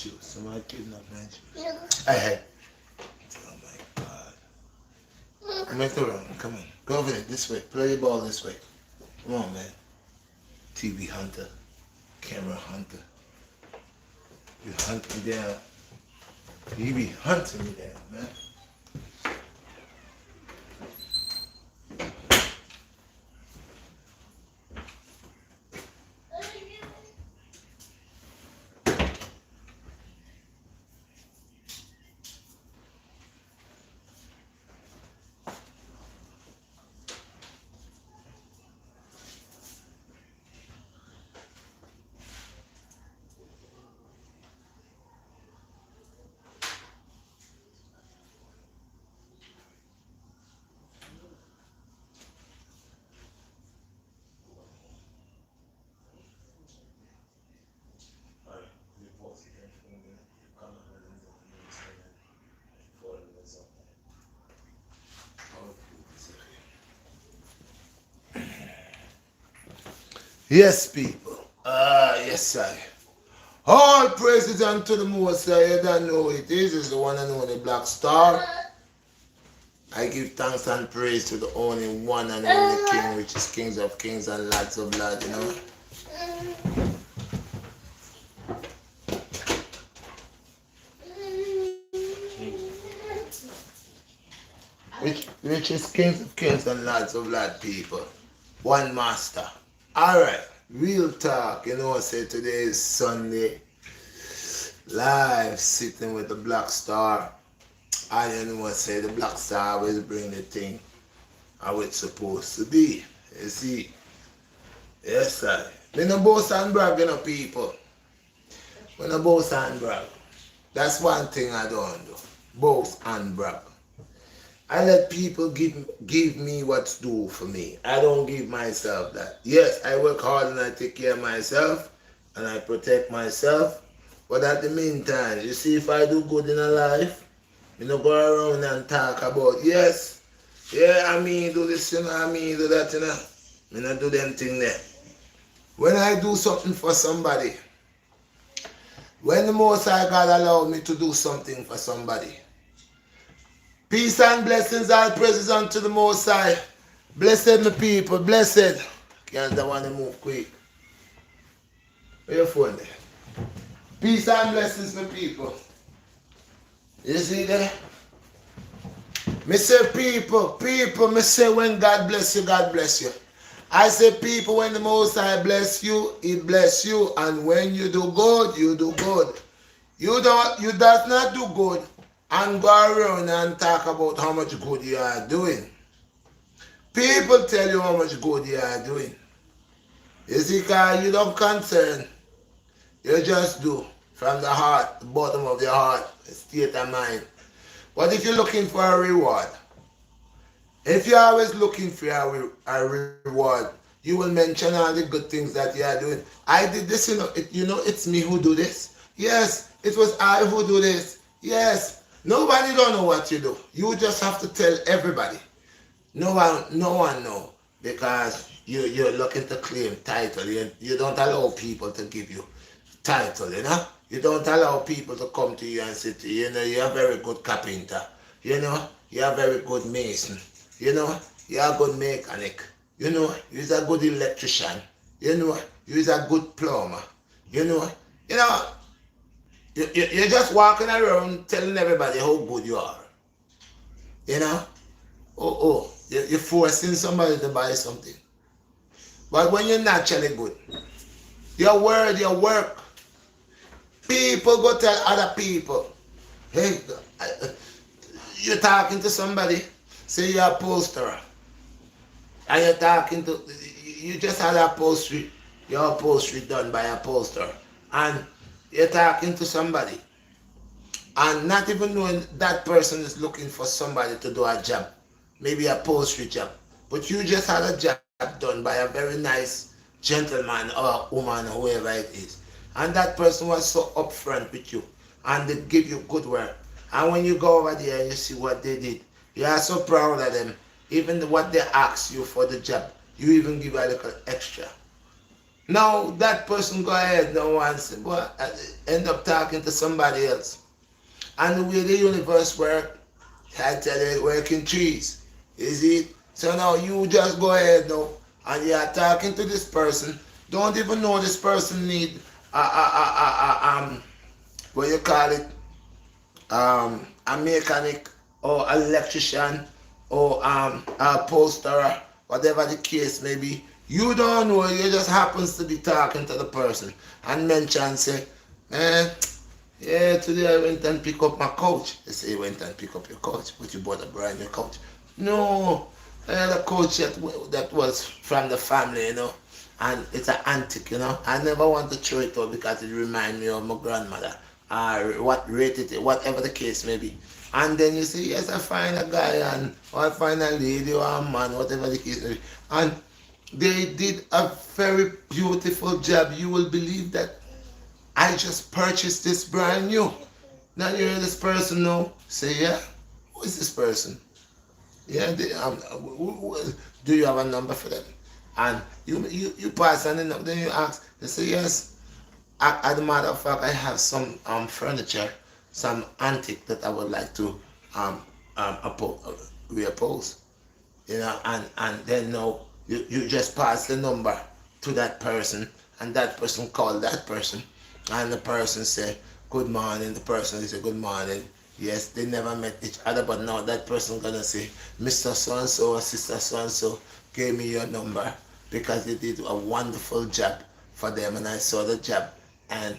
juice. Somebody kidnap my juice. Hey. Oh my God. Come back around. Come on. Go over there. This way. Play your ball this way. Come on, man. TV hunter. Camera hunter. You hunt me down. You be hunting me down, man. Yes, people. Yes, I. All praises unto the Most High. You don't know it is the one and only Black Star. I give thanks and praise to the only one and only King, which is Kings of Kings and Lords of Lords, you know. Which is Kings of Kings and Lords of Lords, people. One master. Alright, real talk. You know, I say today is Sunday. Live sitting with the Black Star. I know I say the Black Star always bring the thing how it's supposed to be. You see? Yes, sir. Me no boast and brag, you know, people. Me no boast and brag. That's one thing I don't do. Boast and brag. I let people give me what's due for me. I don't give myself that. Yes, I work hard and I take care of myself and I protect myself. But at the meantime, you see, if I do good in a life, you know, go around and talk about, yes, yeah, I mean, do this, you know, I mean, do that, you know. I not do them thing there. When I do something for somebody, when the Most High God allowed me to do something for somebody, peace and blessings, all praises unto the Most High. Blessed my people, blessed. Can't I want to move quick. Where your phone there? Peace and blessings, my people. You see there? Me say people, me say when God bless you, God bless you. I say people, when the Most High bless you, He bless you. And when you do good, you do good. You does not do good and go around and talk about how much good you are doing. People tell you how much good you are doing. You see, because you don't concern. You just do from the heart, the bottom of your heart, state of mind. But if you're looking for a reward, if you're always looking for a reward, you will mention all the good things that you are doing. I did this, it's me who do this. Yes, it was I who do this. Yes. Nobody don't know what you do. You just have to tell everybody. No one know, because you're looking to claim title. You don't allow people to give you title, you know. You don't allow people to come to you and say to you, you're a very good carpenter. You're a very good mason. You're a good mechanic. You're a good electrician. You're a good plumber. You're just walking around telling everybody how good you are. You're forcing somebody to buy something. But when you're naturally good, your word, your work, people go tell other people, hey, you're talking to somebody, say you're a poster, and you're talking to, you just had a upholstery, your upholstery done by a poster, and you're talking to somebody, and not even knowing that person is looking for somebody to do a job, maybe a upholstery job, but you just had a job done by a very nice gentleman or woman, whoever it is, and that person was so upfront with you, and they give you good work, and when you go over there and you see what they did, you are so proud of them. Even what they ask you for the job, you even give a little extra. Now that person go ahead now and say, well, end up talking to somebody else. And the way the universe works, I tell you, it work in trees. Is it? So now you just go ahead now and you are talking to this person. Don't even know this person need what you call it, a mechanic or electrician or a poster, whatever the case may be. You don't know, you just happens to be talking to the person and mention say, man, yeah, today I went and pick up my couch. They say you went and pick up your couch, but you bought a brand new couch. No, I had a couch that was from the family, and it's an antique, I never want to throw it out because it reminds me of my grandmother, or what rated it, whatever the case may be. And then you say, yes, I find a guy, or I find a lady or a man, whatever the case may be. And they did a very beautiful job. You will believe that I just purchased this brand new. Now you hear this person now say, yeah, who is this person? Yeah, do you have a number for them? And you pass on the number, then you ask, they say, yes. As a matter of fact, I have some furniture, some antique that I would like to reoppose. And then now you just pass the number to that person, and that person called that person, and the person say good morning. The person say good morning. Yes, they never met each other, but now that person gonna say, Mr. So and so or Sister so and so gave me your number because they did a wonderful job for them, and I saw the job, and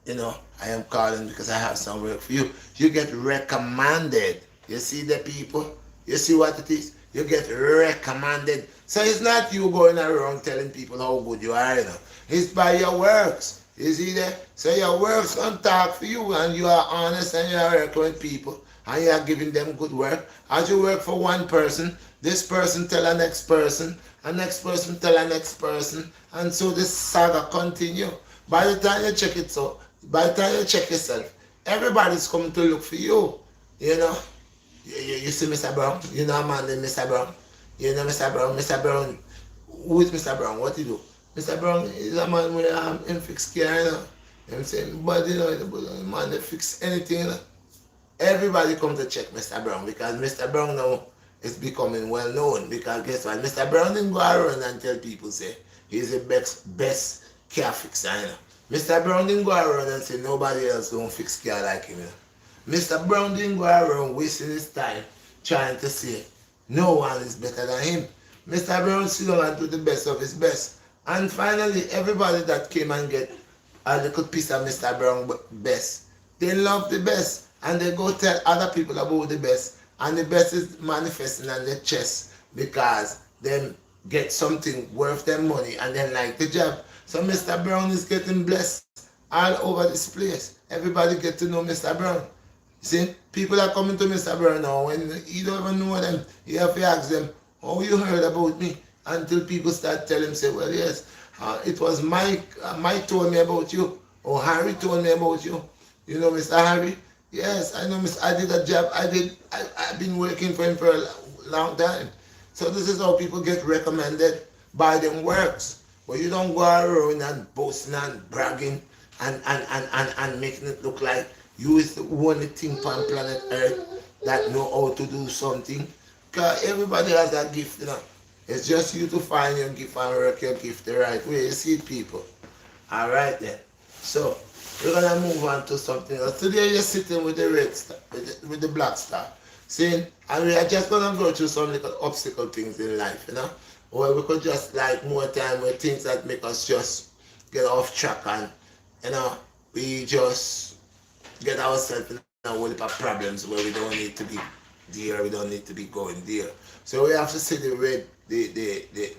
I am calling because I have some work for you. You get recommended. You see the people? You see what it is? You get recommended. So it's not you going around telling people how good you are, It's by your works. You see that? So your works can talk for you, and you are honest and you are working with people and you are giving them good work. As you work for one person, this person tell a next person tell a next person, and so this saga continue. By the time you check it by the time you check yourself, everybody's coming to look for you. You see Mr. Brown? You know a man named Mr. Brown? You know Mr. Brown? Mr. Brown, who is Mr. Brown? What he do? Mr. Brown is a man with him fix car, You know what I'm saying? But the man that fix anything, Everybody come to check Mr. Brown because Mr. Brown now is becoming well known, because guess what? Mr. Brown didn't go around and tell people say he's the best car fixer, Mr. Brown didn't go around and say nobody else don't fix car like him, Mr. Brown didn't go around wasting his time trying to say no one is better than him. Mr. Brown sit down and do the best of his best. And finally, everybody that came and get a little piece of Mr. Brown best, they love the best. And they go tell other people about the best. And the best is manifesting on their chest because they get something worth their money and they like the job. So Mr. Brown is getting blessed all over this place. Everybody get to know Mr. Brown. See, people are coming to Mr. Brown now, when you don't even know them, you have to ask them, oh, you heard about me? Until people start telling him, say, well, yes, it was Mike told me about you, or Harry told me about you. You know Mr. Harry? Yes, I know Mr. I did a job, I've been working for him for a long time. So this is how people get recommended by them works. But you don't go around and boasting and bragging and making it look like you is the only thing on planet Earth that know how to do something. Because everybody has that gift, It's just you to find your gift and work your gift the right way. You see people. Alright then. So we're gonna move on to something else. Today you're sitting with the red star, with the black star. See? And we are just gonna go through some little obstacle things in life, Or we could just like more time with things that make us just get off track and we just get ourselves in a whole heap of problems where we don't need to be there, we don't need to be going there. So we have to see the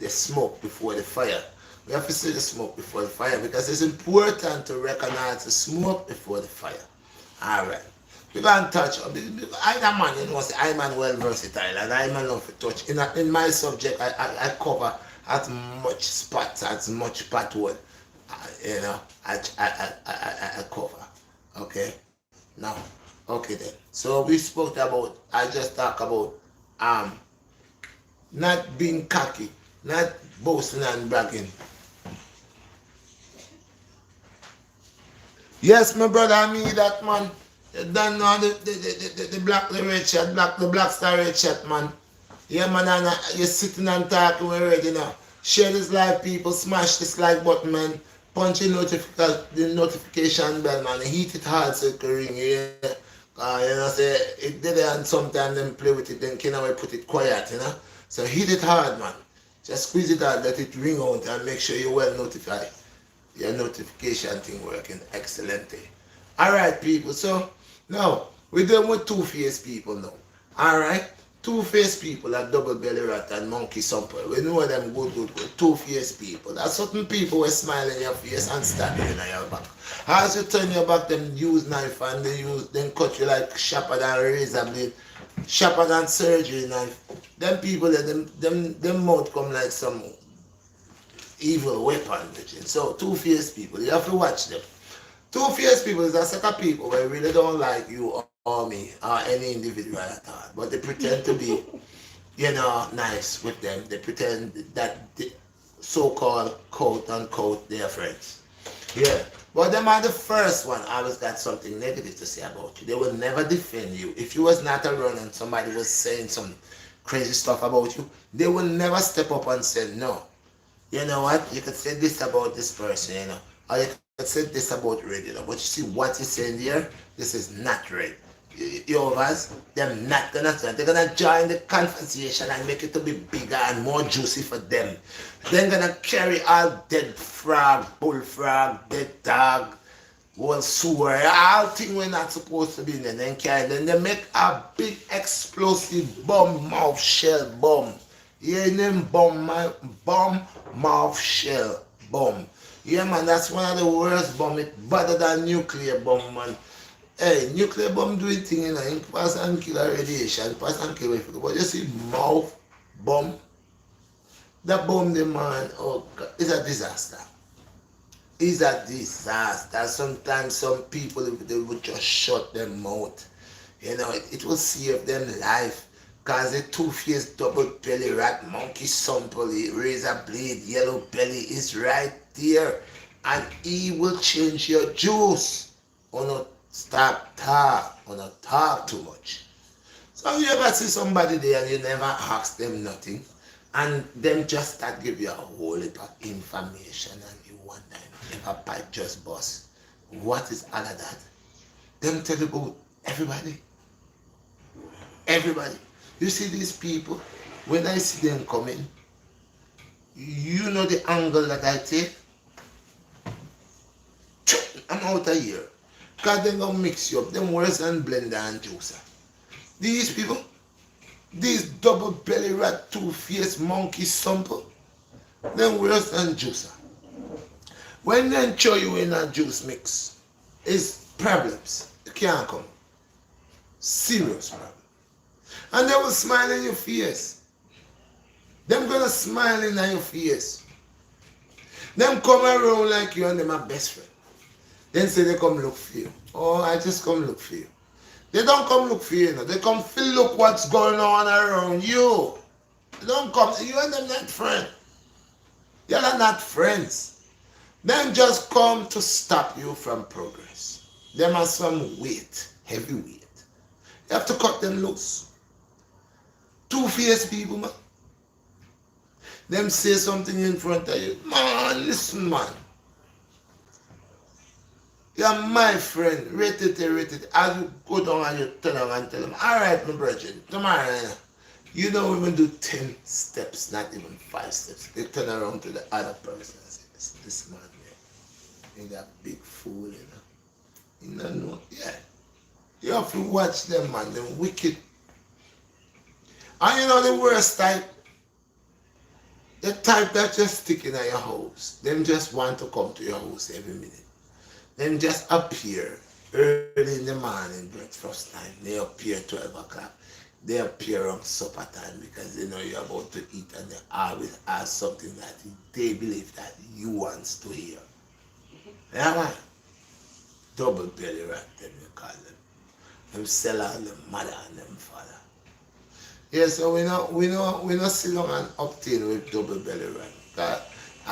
smoke before the fire. We have to see the smoke before the fire because it's important to recognize the smoke before the fire. Alright. We're going to touch on this. I'm a man, say I'm man well versatile and I'm man love to touch. In my subject, I cover as much spots, as much pathway, I cover. Okay? Now, okay then. So we spoke about, I just talked about not being cocky, not boasting and bragging. Yes, my brother, I mean that, man. You don't know the BlackStar Redshot, man. Yeah, man, and you're sitting and talking already now. Share this live, people. Smash this like button, man. Punch the notification bell, man. Hit it hard so it can ring, yeah. You know, say, it did it and sometimes then play with it, then can I put it quiet, you know. So hit it hard, man. Just squeeze it out, let it ring out, and make sure you're well notified. Your notification thing working excellently. Alright, people, so now we're done with two-faced people now. Alright? Two-faced people are double belly rat and monkey sample. We know them good. Two-faced people. That's certain people who smile in your face and stab you in your back. As you turn your back, them use knife and then cut you like sharper than razor blade, sharper than surgery knife. Them people, them mouth come like some evil weapon. So two-faced people, you have to watch them. Two-faced people is a set of people who really don't like you or me or any individual at all. But they pretend to be, nice with them. They pretend that the so-called quote-unquote their friends. Yeah. But them are the first one always got something negative to say about you. They will never defend you. If you was not around and somebody was saying some crazy stuff about you, they will never step up and say no. You know what? You could say this about this person, or you could say this about Red, but you see what you're saying there? This is not Red. Yours, they're not gonna say. They're gonna join the conversation and make it to be bigger and more juicy for them. They're gonna carry all dead frog, bullfrog, dead dog, whole sewer, all things we're not supposed to be in. Then they make a big explosive bomb mouth shell bomb. Yeah, name bomb mouth shell bomb. Yeah, man, that's one of the worst bomb. It's better than nuclear bomb, man. Hey, nuclear bomb do it thing, it pass and kill radiation, pass and kill everything. But you see, mouth bomb, that bomb, the man, oh God, it's a disaster. It's a disaster. Sometimes some people, they would just shut their mouth. It will save them life. Cause the two-faced double belly rat monkey sample, razor blade, yellow belly is right there. And he will change your juice. Or not stop talk. Or not talk too much. So you ever see somebody there and you never ask them nothing. And them just start give you a whole heap of information and you wonder if a pipe just bust. What is all of that? Them tell you about everybody. Everybody. You see these people, when I see them coming, you know the angle that I take? I'm out of here. Because they're going to mix you up. Them worse than blender and juicer. These people, these double belly rat, two-faced monkey sample, them worse than juicer. When they throw you in a juice mix, it's problems. You can't come. Serious problem. And they will smile in your face. Them gonna smile in your face. Them come around like you and them are best friend. Then say they come look for you. Oh, I just come look for you. They don't come look for you. They come feel look what's going on around you. They don't come. You and them not friends. You are not friends. Them just come to stop you from progress. Them are some weight, heavy weight. You have to cut them loose. Two-faced people, man. Them say something in front of you. Man, listen, man. You're my friend. Rate it. As you go down and you turn around and tell them, all right, my brother, tomorrow, you don't even do 10 steps, not even 5 steps. They turn around to the other person and say, this man, yeah. He's a big fool, You don't know. Yeah. You have to watch them, man. Them wicked. And you know the worst type? The type that just stick in your house. Them just want to come to your house every minute. Them just appear early in the morning, breakfast time. They appear 12 o'clock. They appear on supper time because they know you're about to eat and they always ask something that they believe that you want to hear. Yeah, man. Double belly rat, them you call them. Them sell all them mother and them father. Yeah, so we not sit down and obtain with double belly rat.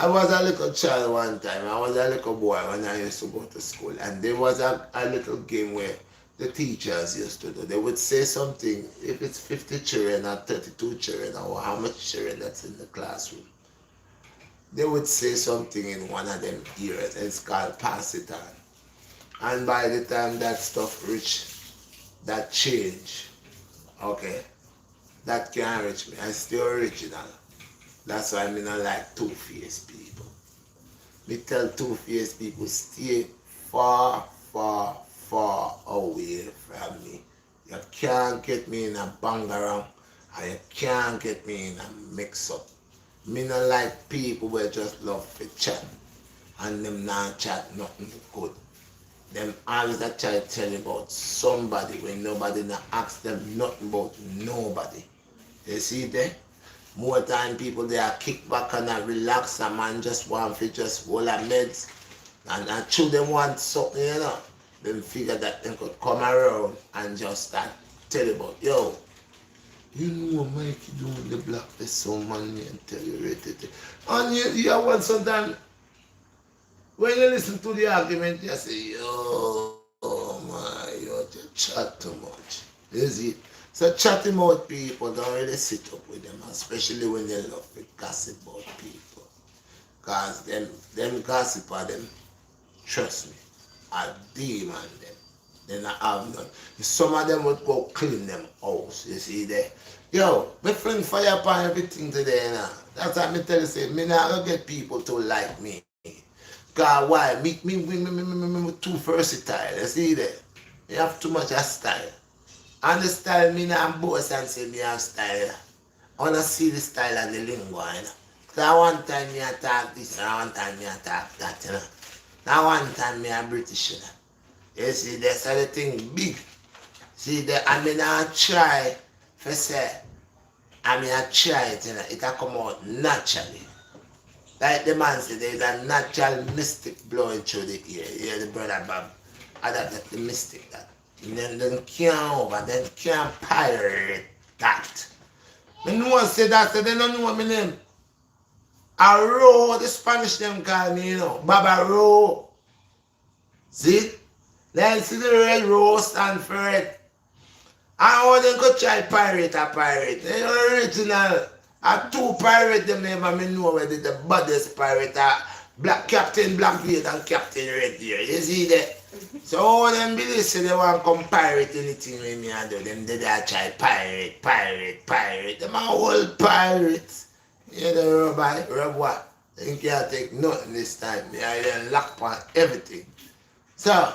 I was a little child one time. I was a little boy when I used to go to school. And there was a little game where the teachers used to do. They would say something, if it's 50 children or 32 children or how much children that's in the classroom. They would say something in one of them ears. It's called pass it on. And by the time that stuff reach, that change, okay, that can't reach me. I still original. That's why I mean I like two-faced people. Me tell two-faced people stay far, far, far away from me. You can't get me in a bangarang and you can't get me in a mix-up. Me not like people who just love to chat and them not chat nothing good. Them always a try to tell you about somebody when nobody not ask them nothing about nobody. You see there? More time people they are kick back and relax and man just want to just hold a meds and children want something, you know. Them figure that they could come around and just start tell you about, yo, you know Mikey doing the black there's some money and tell you it. And you have one sometimes when you listen to the argument, you say, yo, oh my, you just chat too much. Is it? So chatting about people, don't really sit up with them, especially when they love to gossip about people. Because them gossiper, them, trust me, I demon them. Then I have none. Some of them would go clean them house, you see there. Yo, me fling fire upon everything today now. That's why me tell you, say, me not gonna get people to like me. Cause why? Me too versatile, you see there. You have too much of style. And the style me not boast and say me have style. I wanna see the style and the lingo, you know. Cause one time me talk this and one time me talk that, you know. Now one time me a British, you know. You see, that's the thing big. See, I mean I try for say, I mean I try it, you know, it'll come out naturally. Like the man said, there's a natural mystic blowing through the ear. Yeah, the brother Bob. And that's the mystic that. And then can't over, then can't pirate that. When no one say that, so they don't know my name. Aro, the Spanish them call me, you know. Baba Ro. See? Then see the red rose stand for it. And how they go try pirate a pirate. They original. A two pirate them never me know where the baddest pirate are Black Captain Blackbeard and Captain Red here. You see that? So all them believe say they want to come pirate anything with me and do them they try pirate. Them are all pirates. You know rub what? They can't take nothing this time. They are lock on everything. So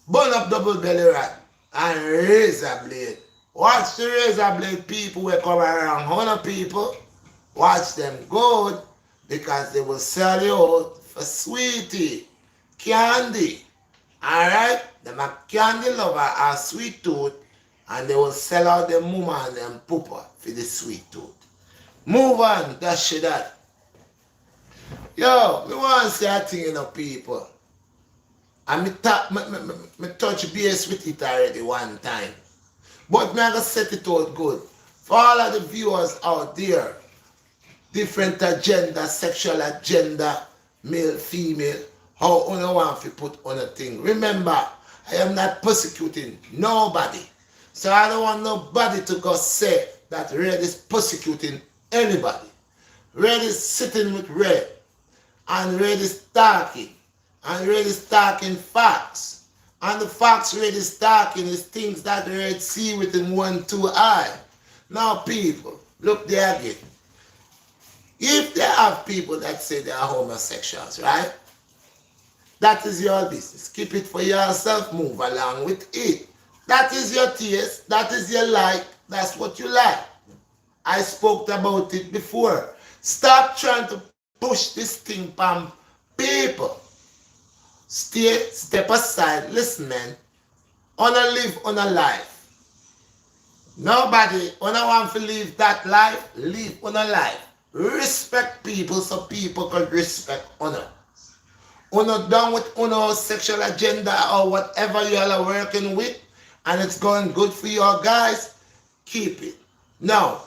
burn up double belly rat and razor blade. Watch the razor blade people will come around. 100 people. Watch them good because they will sell you out for sweetie, candy. Alright? Them a candy lover or sweet tooth and they will sell out them mama and them pooper for the sweet tooth. Move on, that shit that. Yo, me want to say a thing you know people. And me touch base with it already one time. But me I gonna set it out good. For all of the viewers out there, different agenda, sexual agenda, male, female, how you want to put on a thing. Remember, I am not persecuting nobody. So I don't want nobody to go say that Red is persecuting anybody. Red is sitting with Red. And Red is talking. And Red is talking facts. And the facts Red is talking is things that Red see with him 1-2 eye. Now people, look there again. If there are people that say they are homosexuals, right? That is your business. Keep it for yourself, move along with it. That is your taste, that is your like, that's what you like. I spoke about it before. Stop trying to push this thing from people. Step aside, listen man. Wanna live on a life. Nobody wanna want to live that life, live on a life. Respect people so people can respect honor. Honor done with honor sexual agenda or whatever you all are working with and it's going good for you guys, keep it. Now,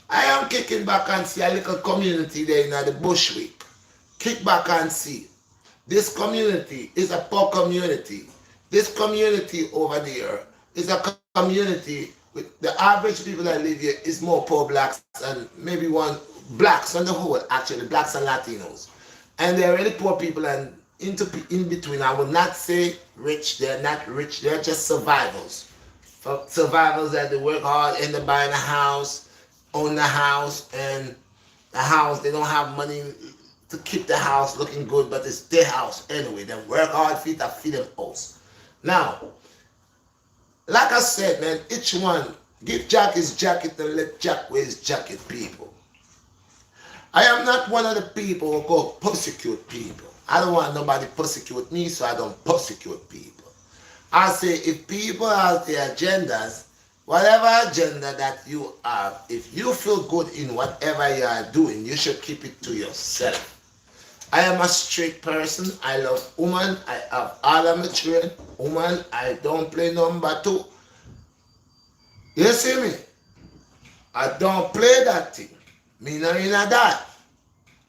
I am kicking back and see a little community there in the Bushwick. kick back and see. This community is a poor community. This community over there is a community with the average people that live here is more poor blacks and maybe one blacks on the whole, actually blacks and Latinos. And they're really poor people and in between. I will not say rich. They're not rich. They're just survivors. Survivors that they work hard, end up buying a house, own the house, and the house they don't have money to keep the house looking good, but it's their house anyway. They work hard for it to feed them house. Now, like I said, man, each one give Jack his jacket and let Jack wear his jacket, people. I am not one of the people who go persecute people. I don't want nobody persecute me, so I don't persecute people. I say if people have their agendas, whatever agenda that you have, if you feel good in whatever you are doing, you should keep it to yourself. I am a straight person. I love women. I have all of my children. Woman, I don't play number two. You see me? I don't play that thing. Me not in a that.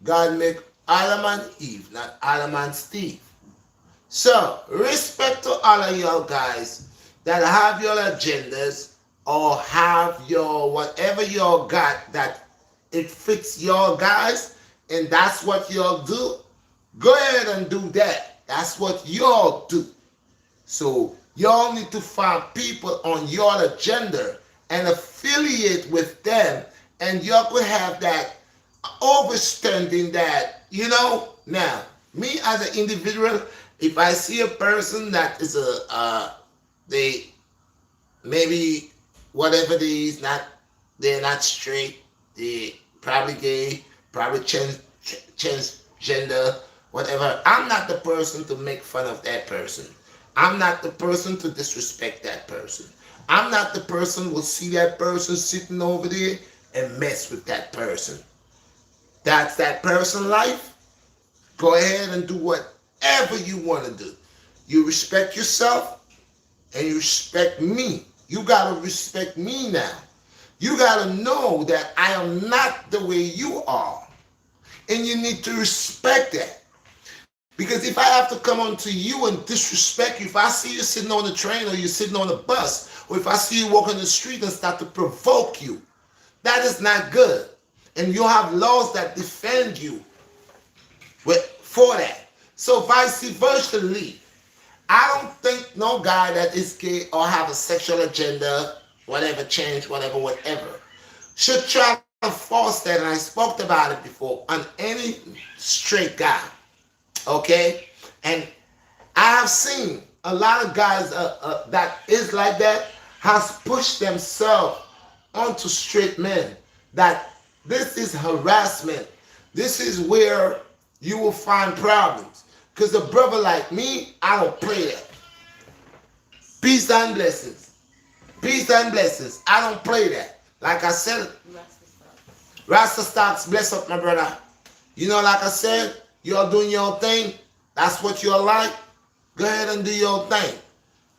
God make Adam and Eve, not Adam and Steve. So, respect to all of y'all guys that have your agendas or have your whatever y'all got that it fits y'all guys and that's what y'all do. Go ahead and do that. That's what y'all do. So, y'all need to find people on your agenda and affiliate with them and y'all could have that overstanding that, now, me as an individual, if I see a person that is they maybe whatever it is, they're not straight, they probably gay, probably transgender, whatever. I'm not the person to make fun of that person. I'm not the person to disrespect that person. I'm not the person who will see that person sitting over there and mess with that person. That's that person's life. Go ahead and do whatever you want to do. You respect yourself and you respect me. You got to respect me now. You got to know that I am not the way you are. And you need to respect that. Because if I have to come on to you and disrespect you, if I see you sitting on the train or you're sitting on the bus, or if I see you walking the street and start to provoke you, that is not good. And you have laws that defend you for that. So vice versa, I don't think no guy that is gay or have a sexual agenda, whatever, change, whatever, should try to force that, and I spoke about it before, on any straight guy. Okay? And I have seen a lot of guys that is like that has pushed themselves onto straight men. That this is harassment. This is where you will find problems. Because a brother like me, I don't play that. Peace and blessings. Peace and blessings. I don't play that. Like I said, Rasta stocks, bless up my brother. Like I said, you're doing your thing. That's what you're like. Go ahead and do your thing.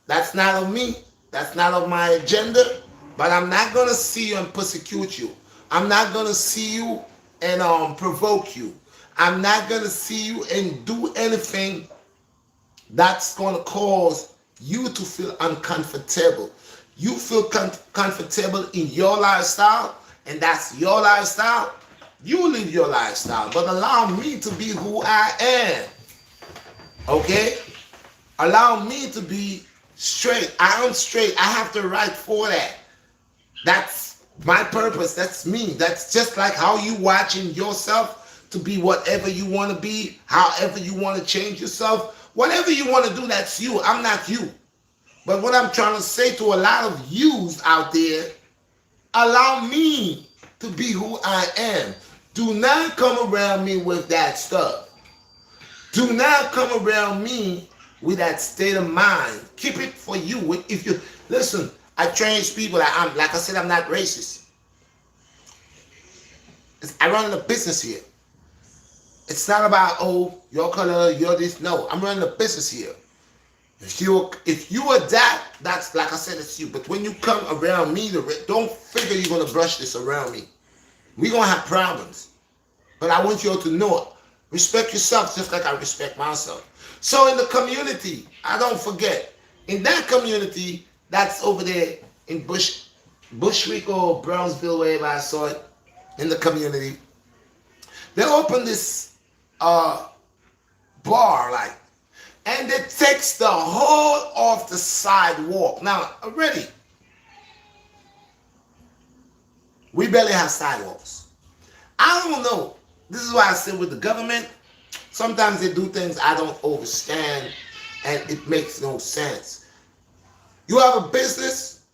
That's not of me. That's not of my agenda. But I'm not going to see you and persecute you. I'm not going to see you and provoke you. I'm not going to see you and do anything that's going to cause you to feel uncomfortable. You feel comfortable in your lifestyle, and that's your lifestyle. You live your lifestyle, but allow me to be who I am. Okay? Allow me to be straight. I am straight. I have the right for that. That's my purpose. That's me. That's just like how you watching yourself to be whatever you want to be, however you want to change yourself. Whatever you want to do, that's you. I'm not you. But what I'm trying to say to a lot of yous out there, allow me to be who I am. Do not come around me with that stuff. Do not come around me with that state of mind. Keep it for you. If you listen, I train people. Like I said, I'm not racist. I run a business here. It's not about your color, you're this. No, I'm running a business here. If you adapt, that's like I said, it's you. But when you come around me, don't figure you're gonna brush this around me. We're gonna have problems. But I want you all to know Respect yourself just like I respect myself. So in the community, I don't forget, in that community that's over there in Bushwick or Brownsville, wherever I saw it, in the community, they opened this uh, bar, like, and it takes the whole off the sidewalk. Now, already, we barely have sidewalks. I don't know. This is why I said with the government, sometimes they do things I don't understand and it makes no sense. You have a business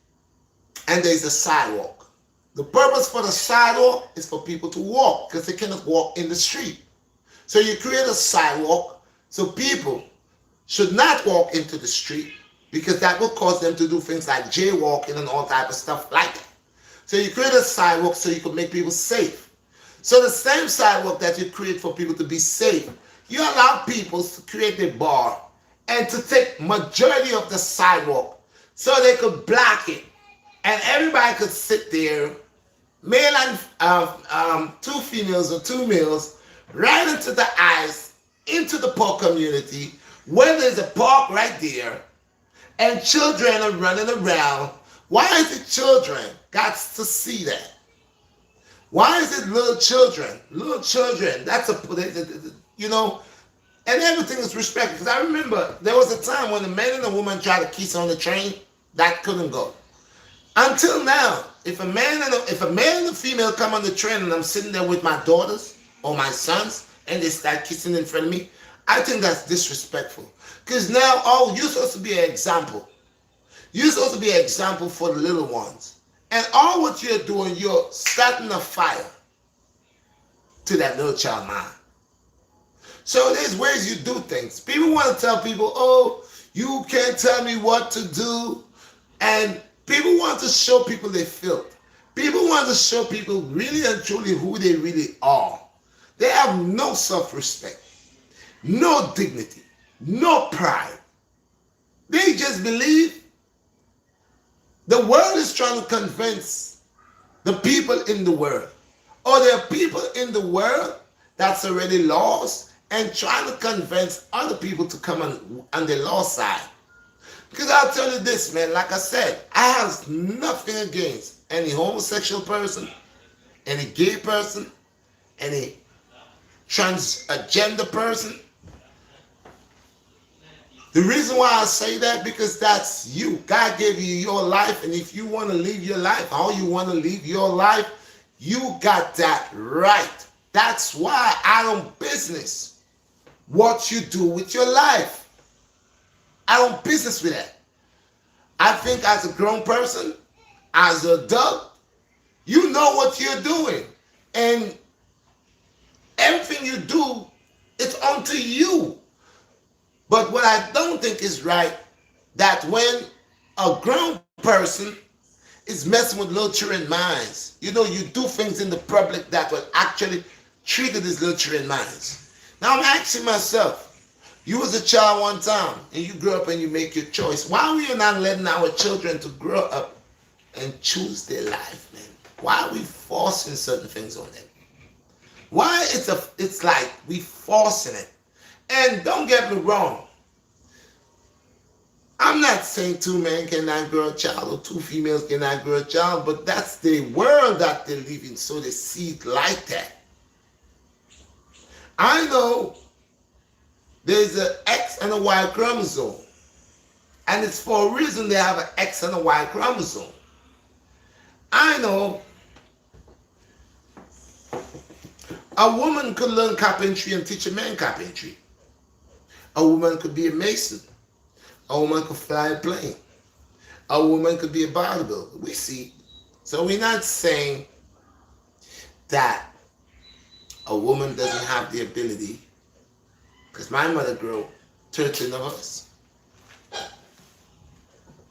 and there's a sidewalk. The purpose for the sidewalk is for people to walk because they cannot walk in the street. So you create a sidewalk so people should not walk into the street because that will cause them to do things like jaywalking and all type of stuff like that. So you create a sidewalk so you can make people safe. So the same sidewalk that you create for people to be safe, you allow people to create a bar and to take majority of the sidewalk so they could block it and everybody could sit there, male and two females or two males, right into the eyes, into the poor community, where there's a park right there, and children are running around. Why is it children got to see that? Why is it little children? Little children, that's you know, and everything is respected. Because I remember there was a time when a man and a woman tried to kiss on the train, that couldn't go. Until now, if a man and a female come on the train and I'm sitting there with my daughters or my sons and they start kissing in front of me, I think that's disrespectful. Because now, oh, you're supposed to be an example. You're supposed to be an example for the little ones. And all what you're doing, you're starting a fire to that little child mind. So there's ways you do things. People want to tell people, oh, you can't tell me what to do. And people want to show people their filth. People want to show people really and truly who they really are. They have no self-respect, no dignity, no pride. They just believe the world is trying to convince the people in the world, or there are people in the world that's already lost and trying to convince other people to come on the lost side. Because I'll tell you this, man, like I said, I have nothing against any homosexual person, any gay person, any transgender person. The reason why I say that, because that's you. God gave you your life, and if you want to live your life, how you want to live your life, you got that right. That's why I don't business what you do with your life. I don't business with that. I think as a grown person, as an adult, you know what you're doing. And everything you do, it's onto you. But what I don't think is right, that when a grown person is messing with little children's minds, you know, you do things in the public that will actually trigger these little children's minds. Now I'm asking myself, you was a child one time and you grew up and you make your choice. Why are we not letting our children to grow up and choose their life, man? Why are we forcing certain things on them? Why it's like we forcing it. And don't get me wrong, I'm not saying two men cannot grow a child or two females cannot grow a child, but that's the world that they live in, so they see it like that. I know there's an X and a Y chromosome, and it's for a reason they have an X and a Y chromosome. I know a woman could learn carpentry and teach a man carpentry. A woman could be a mason. A woman could fly a plane. A woman could be a bodybuilder. We see. So we're not saying that a woman doesn't have the ability, because my mother grew 13 of us.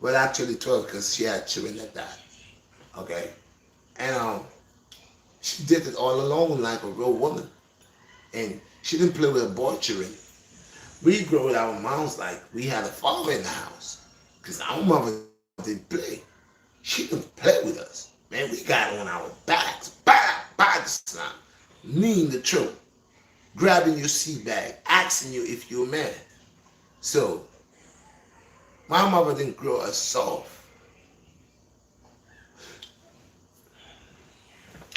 Well, actually 12, because she had children that died. Okay? And she did it all alone like a real woman. And she didn't play with her boy children. We grew with our moms like we had a father in the house. Because our mother didn't play. She didn't play with us. Man, we got on our backs. Bad slam. Mean the truth. grabbing your seat bag, asking you if you're a man. So, my mother didn't grow us soft.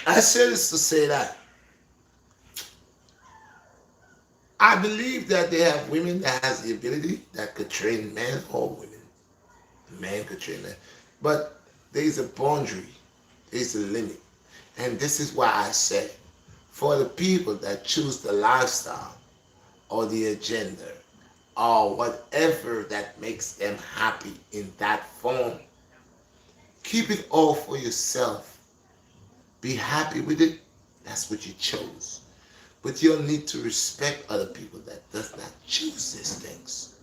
I say this to say that I believe that they have women that has the ability that could train men or women. A man could train them. But there's a boundary, there's a limit. And this is why I say, for the people that choose the lifestyle or the agenda or whatever that makes them happy in that form, keep it all for yourself. Be happy with it. That's what you chose. But you'll need to respect other people that does not choose these things.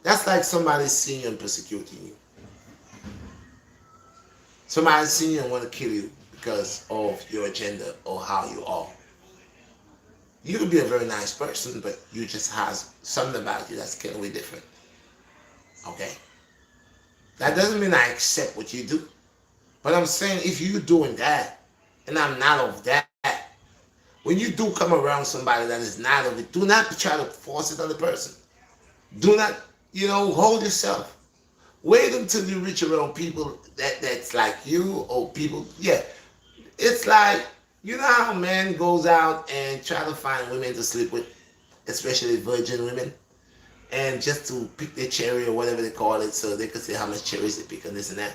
That's like somebody seeing you and persecuting you. Somebody seeing you and want to kill you because of your agenda or how you are. You could be a very nice person, but you just have something about you that's kind of way different. Okay? That doesn't mean I accept what you do. But I'm saying if you're doing that, and I'm not of that, when you do come around somebody that is not of it, do not try to force it on the person. Do not, hold yourself. Wait until you reach around people that's like you or people, yeah. It's like, you know how a man goes out and try to find women to sleep with, especially virgin women, and just to pick their cherry or whatever they call it so they can see how much cherries they pick and this and that.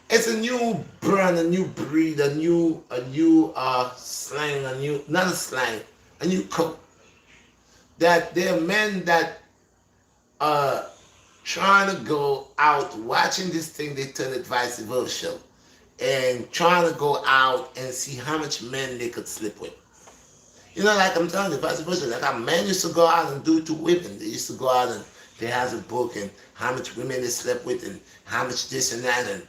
It's a new brand, a new breed, a new slang, not a slang, a new code. That there are men that are trying to go out watching this thing, they turn it vice versa, and trying to go out and see how much men they could sleep with. Like I'm telling you, vice versa. Like a man used to go out and do it to women. They used to go out and they have a book and how much women they slept with and how much this and that and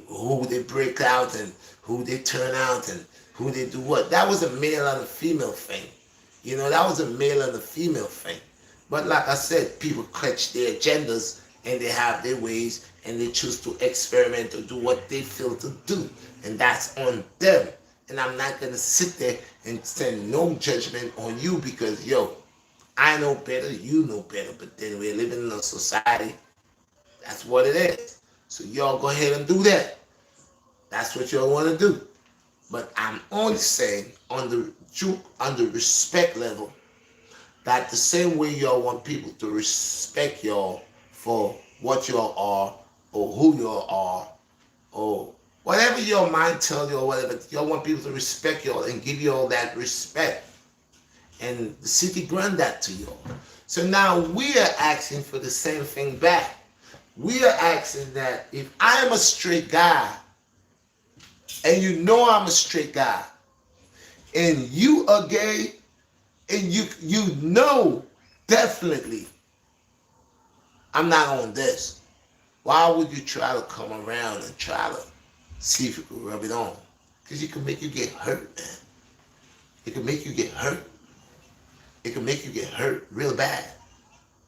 who they break out and who they turn out and who they do what. That was a male and a female thing. That was a male and a female thing. But like I said, people catch their agendas and they have their ways and they choose to experiment or do what they feel to do. And that's on them. And I'm not going to sit there and send no judgment on you because, I know better, you know better. But then we're living in a society. That's what it is. So y'all go ahead and do that. That's what y'all want to do. But I'm only saying on the respect level that the same way y'all want people to respect y'all for what y'all are or who y'all are or whatever your mind tells you or whatever, y'all want people to respect y'all and give you all that respect. And the city grant that to y'all. So now we are asking for the same thing back. We are asking that if I am a straight guy, and you know I'm a straight guy, and you are gay, and you know definitely I'm not on this, why would you try to come around and try to see if you can rub it on? Because it can make you get hurt, man. It can make you get hurt. It can make you get hurt real bad.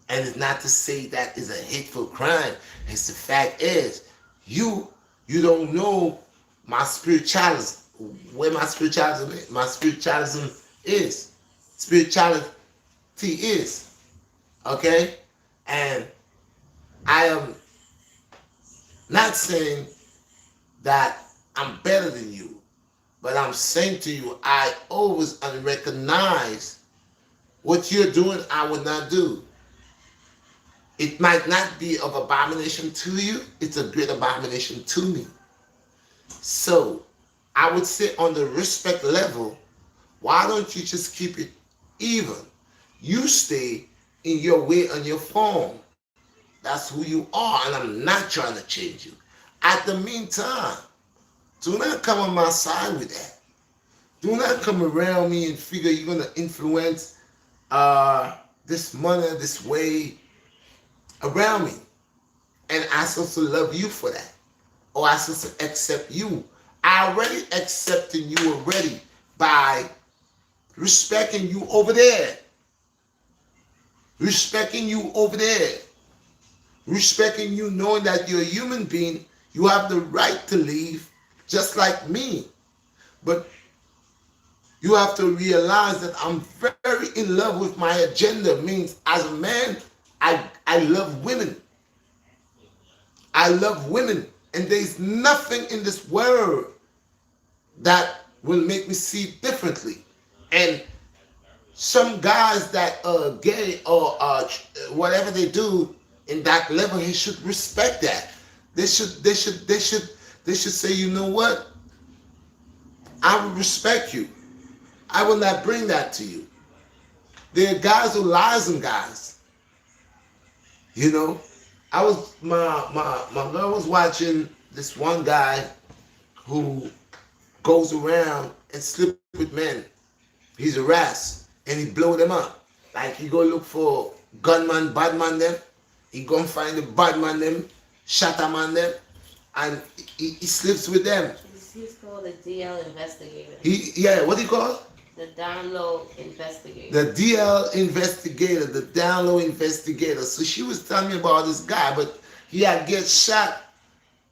And it's not to say that is a hateful crime. It's the fact is, you don't know my spiritualism, where my spiritualism is. My spiritualism is. Spirituality is. Okay? And I am not saying that I'm better than you, but I'm saying to you, I always recognize what you're doing, I would not do. It might not be of abomination to you. It's a great abomination to me. So I would say on the respect level, why don't you just keep it even? You stay in your way and your form. That's who you are, and I'm not trying to change you. At the meantime, do not come on my side with that. Do not come around me and figure you're going to influence this money this way around me. And I supposed to love you for that. Or I supposed to accept you. I already accepted you already by respecting you over there. Respecting you over there. Respecting you knowing that you're a human being. You have the right to leave just like me. But You have to realize that I'm very in love with my agenda. Means as a man, I love women. I love women. And there's nothing in this world that will make me see differently. And some guys that are gay or whatever they do in that level, he should respect that. They should say, you know what? I will respect you. I will not bring that to you. There are guys who lies and guys. You know, my girl was watching this one guy who goes around and sleep with men. He's a ras and he blow them up. Like he go look for gunman, badman them. He go and find the badman them, shatter man them, and he sleeps with them. He's called a DL investigator. What do you call it? The down low investigator. The DL investigator, the down low investigator. So she was telling me about this guy, but he had get shot,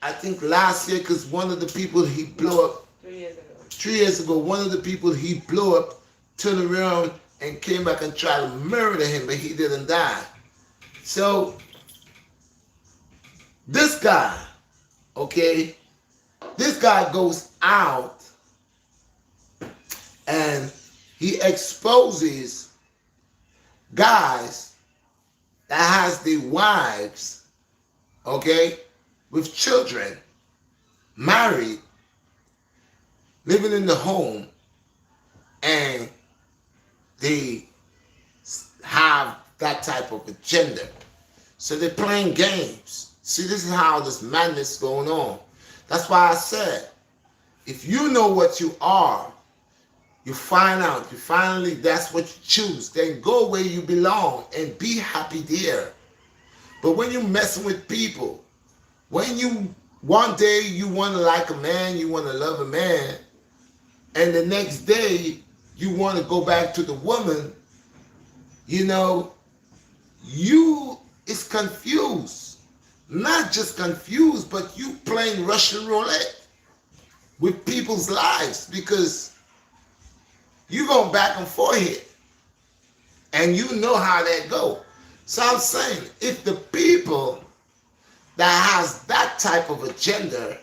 I think last year, because one of the people he blew up 3 years ago. 3 years ago, one of the people he blew up turned around and came back and tried to murder him, but he didn't die. So this guy, okay, this guy goes out and he exposes guys that has their wives, okay, with children, married, living in the home, and they have that type of agenda. So they're playing games. See, this is how this madness is going on. That's why I said, if you know what you are, you find out, you finally, that's what you choose, then go where you belong and be happy there. But when you're messing with people, when you, one day you want to like a man, you want to love a man, and the next day you want to go back to the woman, you know, you is confused. Not just confused, but you playing Russian roulette with people's lives, because you going back and forth here, and you know how that go. So I'm saying, if the people that has that type of agenda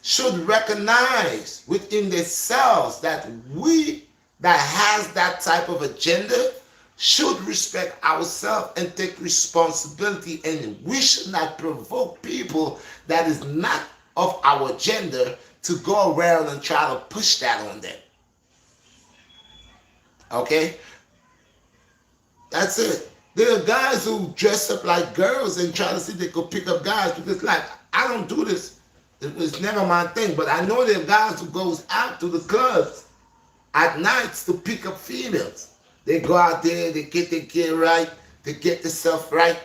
should recognize within themselves that we that has that type of agenda should respect ourselves and take responsibility, and we should not provoke people that is not of our agenda to go around and try to push that on them. Okay? That's it. There are guys who dress up like girls and try to see if they could pick up guys, because like, I don't do this. It's never my thing. But I know there are guys who goes out to the clubs at nights to pick up females. They go out there, they get their gear right, they get themselves right,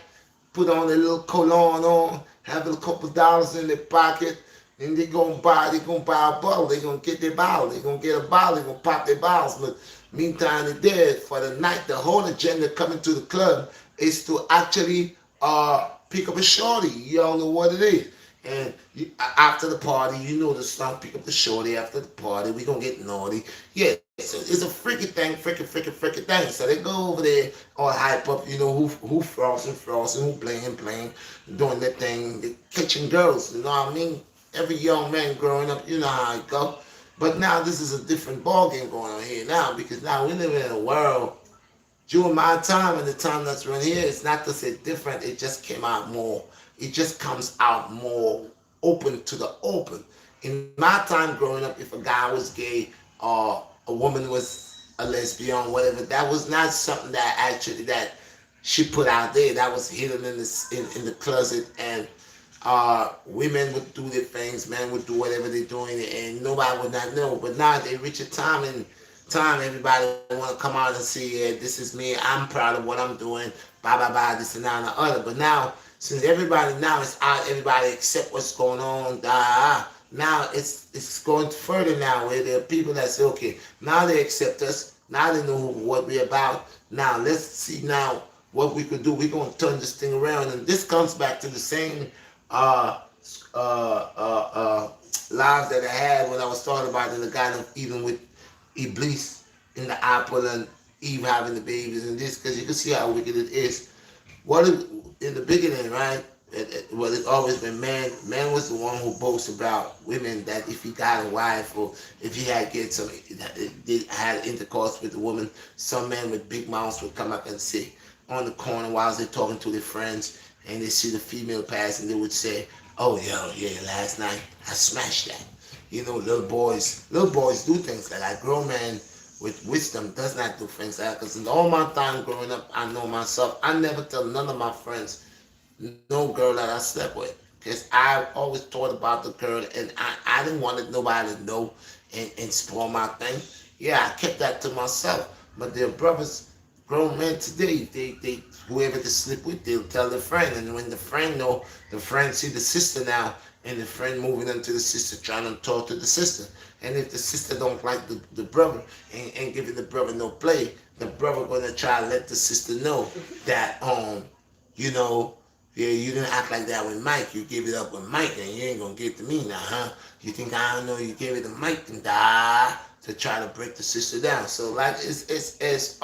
put on a little cologne on, have a couple dollars in their pocket, and they're gonna buy a bottle, they're gonna get their bottle, they're gonna get a bottle, they're gonna pop their bottles. But meantime, they're there for the night. The whole agenda coming to the club is to actually pick up a shorty. You all know what it is. And after the party, you know the song, pick up the shorty after the party, we gonna get naughty. Yeah, it's a freaky thing, freaky thing. So they go over there, all hype up, you know, who flossing, who playing, doing their thing, they catching girls, you know what I mean? Every young man growing up, you know how it go. But now this is a different ball game going on here now, because now we live in a world, during my time and the time that's run here, it's not to say different, it just came out more. It just comes out more open to the open. In my time growing up, if a guy was gay or a woman was a lesbian, whatever, that was not something that she put out there. That was hidden in the closet, and women would do their things, men would do whatever they're doing, and nobody would not know. But now they reach a time everybody want to come out and say, yeah, this is me, I'm proud of what I'm doing, blah, this and that and the other. But now, since everybody now is out, everybody accept what's going on, now it's going further now, where there are people that say, okay, now they accept us, now they know what we're about, now let's see now what we could do. We're going to turn this thing around. And this comes back to the same lives that I had when I was talking about in the Garden of Eden with Iblis in the apple and Eve having the babies and this, because you can see how wicked it is. What if, in the beginning, right? Well, it's always been man. Man was the one who boasts about women that if he got a wife or if he had kids, some had intercourse with a woman, some men with big mouths would come up and sit on the corner while they're talking to their friends, and they see the female pass, and they would say, "Oh, yo, yeah, last night I smashed that." Little boys do things like that. Grown man with wisdom does not do things like that. Because in all my time growing up, I know myself. I never tell none of my friends no girl that I slept with. Because I always thought about the girl and I didn't want nobody to know and spoil my thing. Yeah, I kept that to myself. But their brothers, grown men today, they whoever they sleep with, they'll tell their friend. And when the friend know, the friend see the sister now, and the friend moving into the sister, trying to talk to the sister. And if the sister don't like the brother and giving the brother no play, the brother gonna try to let the sister know that you know, yeah, you didn't act like that with Mike. You gave it up with Mike, and you ain't gonna give it to me now, huh? You think I don't know you gave it to Mike and to try to break the sister down. So like it's it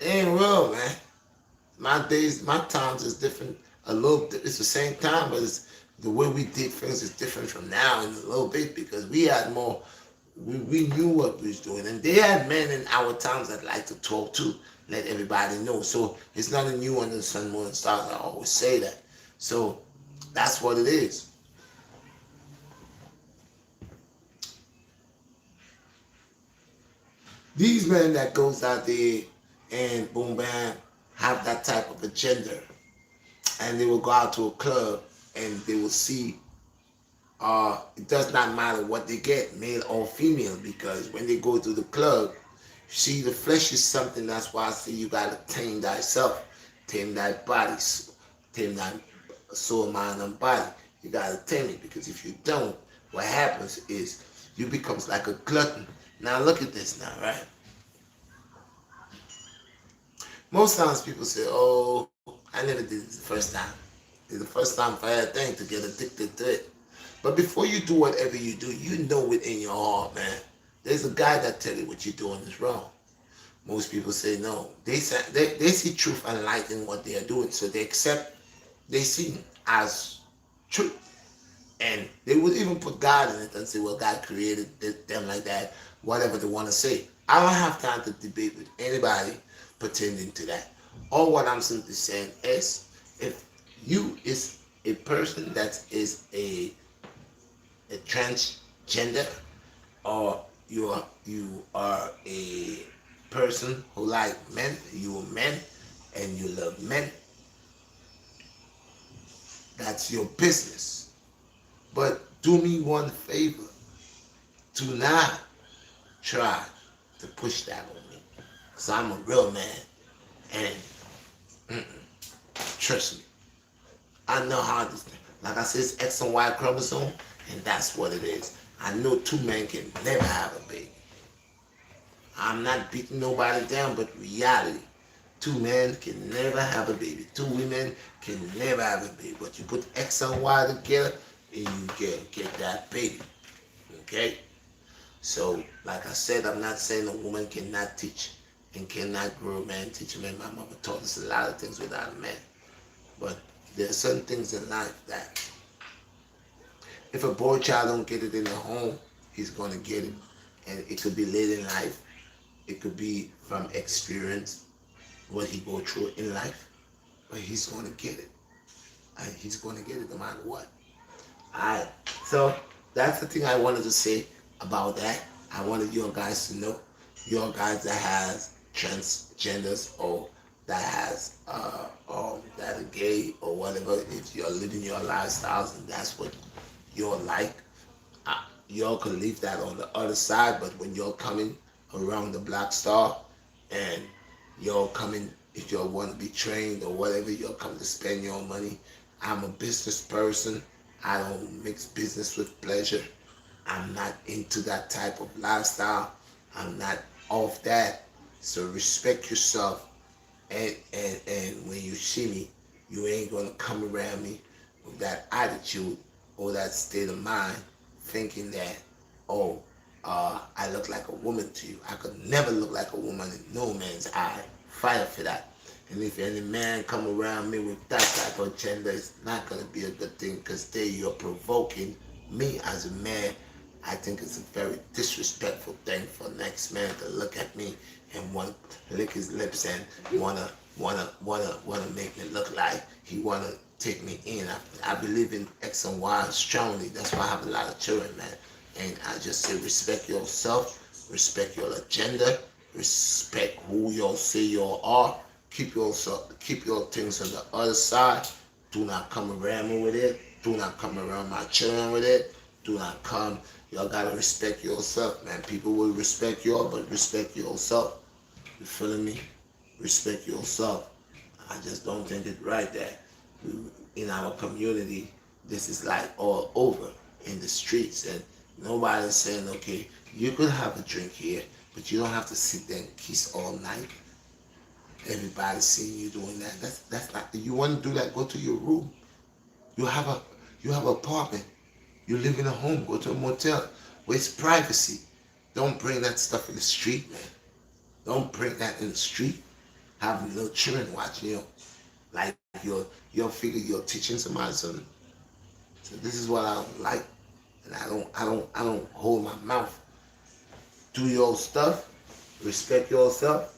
ain't real, man. My days, my times is different. A little, it's the same time, but it's the way we did things is different from now in a little bit because we had more. We knew what we was doing, and they had men in our times that like to talk to, let everybody know. So it's nothing new under the sun, moon, and stars. I always say that. So that's what it is. These men that goes out there and boom bam have that type of agenda, and they will go out to a club and they will see it does not matter what they get, male or female, because when they go to the club, see the flesh is something. That's why I say you gotta tame thyself, tame thy body, tame thy soul, mind, and body. You gotta tame it because if you don't, what happens is you becomes like a glutton. Now look at this now, right? Most times people say, "Oh, I never did it the first time." It's the first time for everything to get addicted to it. But before you do whatever you do, you know it in your heart, man. There's a guy that tell you what you're doing is wrong. Most people say no. They see truth and light in what they are doing, so they accept. They see as truth, and they would even put God in it and say, "Well, God created them like that." Whatever they want to say. I don't have time to debate with anybody pretending to that. All what I'm simply saying is, if you is a person that is a transgender, or you are a person who like men, you are men, and you love men, that's your business. But do me one favor, do not try to push that on me, because I'm a real man, and trust me, I know how this thing, like I said, it's X and Y chromosome, and that's what it is. I know two men can never have a baby. I'm not beating nobody down, but reality. Two men can never have a baby. Two women can never have a baby. But you put X and Y together and you get that baby. Okay? So, like I said, I'm not saying a woman cannot teach and cannot grow a man, teach a man. My mother taught us a lot of things without a man. But there are certain things in life that if a boy child don't get it in the home, he's gonna get it. And it could be late in life. It could be from experience, what he go through in life, but he's going to get it. And he's going to get it no matter what. Alright, so that's the thing I wanted to say about that. I wanted your guys to know, your guys that has transgenders or that has that are gay or whatever. If you're living your lifestyles and that's what you're like, y'all can leave that on the other side. But when you're coming around the Black Star and you're coming, if you want to be trained or whatever, you're coming to spend your money. I'm a business person. I don't mix business with pleasure. I'm not into that type of lifestyle. I'm not off that. So respect yourself. And when you see me, you ain't gonna come around me with that attitude or that state of mind, thinking that, oh, I look like a woman to you. I could never look like a woman in no man's eye. Fight for that. And if any man come around me with that type of gender, it's not going to be a good thing because there you're provoking me as a man. I think it's a very disrespectful thing for next man to look at me and want to lick his lips and wanna make me look like he wanna take me in. I believe in X and Y strongly. That's why I have a lot of children, man. And I just say respect yourself, respect your agenda, respect who you say you are. Keep your things on the other side. Do not come around me with it. Do not come around my children with it. Do not come. Y'all gotta respect yourself, man. People will respect y'all, but respect yourself. You feeling me? Respect yourself. I just don't think it's right that in our community, this is like all over in the streets, and nobody's saying, okay, you could have a drink here, but you don't have to sit there and kiss all night. Everybody's seeing you doing that. That's not. You want to do that? Go to your room. You have an apartment. You live in a home. Go to a motel. Where it's privacy. Don't bring that stuff in the street, man. Don't bring that in the street. Have little children watching you, like you're figure you're teaching somebody something. So this is what I don't like, and I don't hold my mouth. Do your stuff. Respect yourself.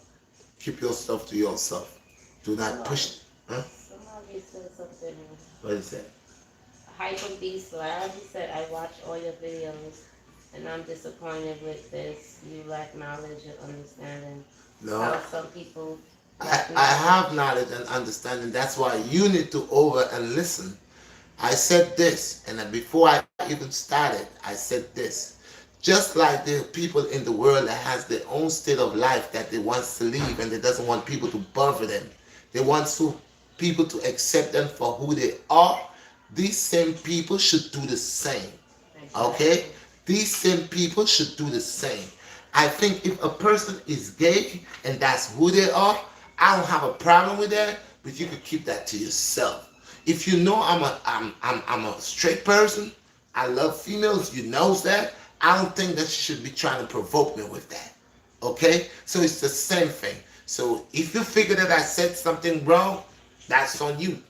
Keep your stuff to yourself. Do not push. Huh? Somebody said something. What is that? Hyper Beast Lab. He said, I watch all your videos and I'm disappointed with this. You lack knowledge and understanding. No. How some people I have knowledge and understanding. That's why you need to over and listen. I said this, and before I even started, I said this. Just like there are people in the world that has their own state of life that they want to live and they doesn't want people to bother them. They want people to accept them for who they are. These same people should do the same. Okay? These same people should do the same. I think if a person is gay and that's who they are, I don't have a problem with that, but you could keep that to yourself. If you know I'm a straight person, I love females, you know that. I don't think that you should be trying to provoke me with that. Okay? So it's the same thing. So if you figure that I said something wrong, that's on you.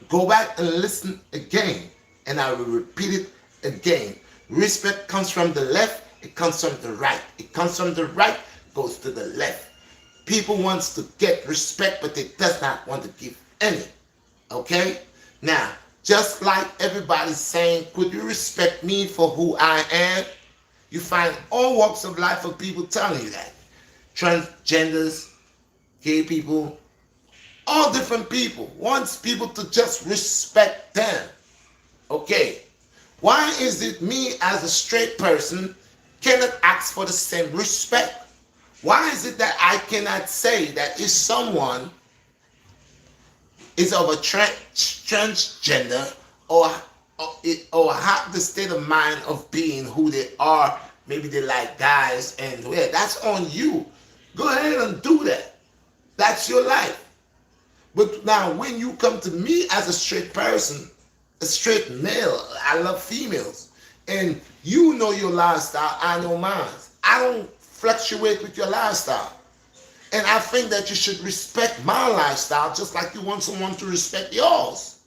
Go back and listen again, and I will repeat it again. Respect comes from the left, it comes from the right. It comes from the right, goes to the left. People wants to get respect, but they does not want to give any. Okay? Now, just like everybody's saying, could you respect me for who I am? You find all walks of life of people telling you that. Transgenders, gay people, all different people wants people to just respect them. Okay, why is it me as a straight person cannot ask for the same respect? Why is it that I cannot say that if someone is of a transgender or have the state of mind of being who they are, maybe they like guys, and yeah, that's on you. Go ahead and do that. That's your life. But now when you come to me as a straight person, a straight male, I love females, and you know your lifestyle, I know mine. I don't fluctuate with your lifestyle. And I think that you should respect my lifestyle just like you want someone to respect yours.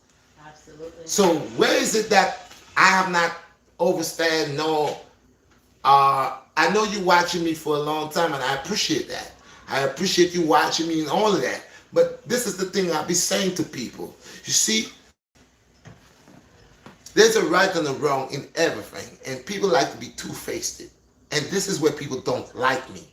Absolutely. So where is it that I have not overstayed? No, I know you watching me for a long time, and I appreciate that. I appreciate you watching me and all of that. But this is the thing I be saying to people. You see, there's a right and a wrong in everything, and people like to be two-faced. And this is where people don't like me.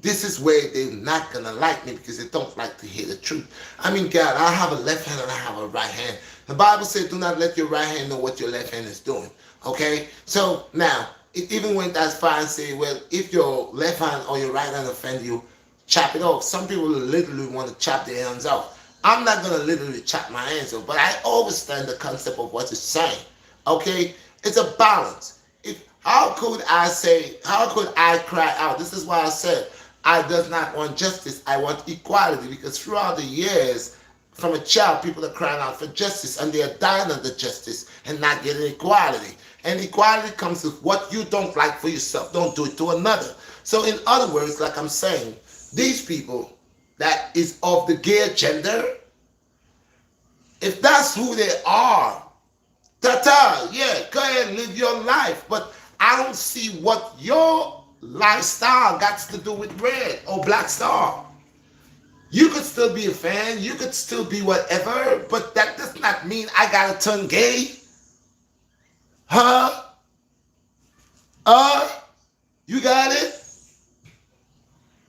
This is where they're not gonna like me because they don't like to hear the truth. I mean, God, I have a left hand and I have a right hand. The Bible says, do not let your right hand know what your left hand is doing. Okay? So now, it even went as far and say, well, if your left hand or your right hand offend you, chop it off. Some people literally want to chop their hands off. I'm not gonna literally chop my hands off, but I understand the concept of what it's saying. Okay? It's a balance. How could I cry out? This is why I said, I does not want justice, I want equality, because throughout the years, from a child, people are crying out for justice, and they are dying under justice and not getting equality. And equality comes with what you don't like for yourself. Don't do it to another. So in other words, like I'm saying, these people that is of the gay gender, if that's who they are, ta-ta, yeah, go ahead and live your life. But I don't see what your lifestyle got to do with Red or Black Star. You could still be a fan, you could still be whatever, but that does not mean I gotta turn gay. Huh? You got it?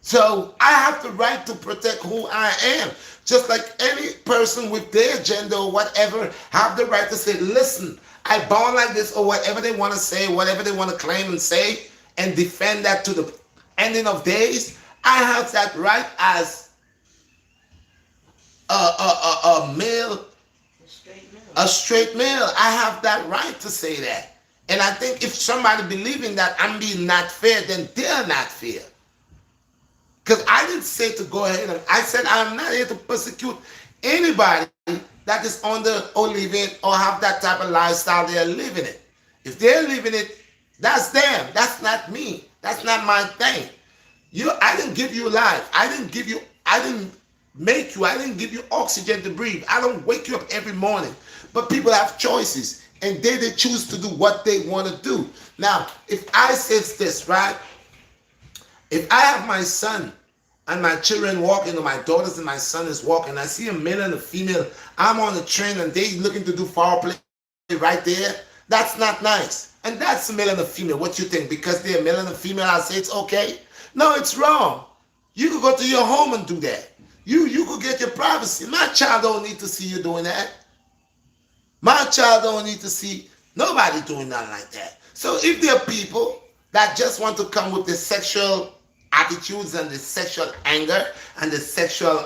So I have the right to protect who I am. Just like any person with their gender or whatever have the right to say, listen, I born like this, or whatever they want to say, whatever they want to claim and say, and defend that to the ending of days. I have that right as a male, a straight male. I have that right to say that. And I think if somebody believing that I'm being not fair, then they're not fair. Because I didn't say to go ahead and I said I'm not here to persecute anybody that is under or living or have that type of lifestyle they're living it. If they're living it, that's them. That's not me. That's not my thing. I didn't give you life. I didn't make you. I didn't give you oxygen to breathe. I don't wake you up every morning. But people have choices and they choose to do what they want to do. Now, if I says this, right? If I have my son and my children walking, or my daughters and my son is walking, I see a male and a female, I'm on the train and they looking to do foul play right there, that's not nice. And that's a male and a female. What you think? Because they're a male and a female, I say it's okay? No, it's wrong. You could go to your home and do that. You could get your privacy. My child don't need to see you doing that. My child don't need to see nobody doing nothing like that. So if there are people that just want to come with the sexual attitudes and the sexual anger and the sexual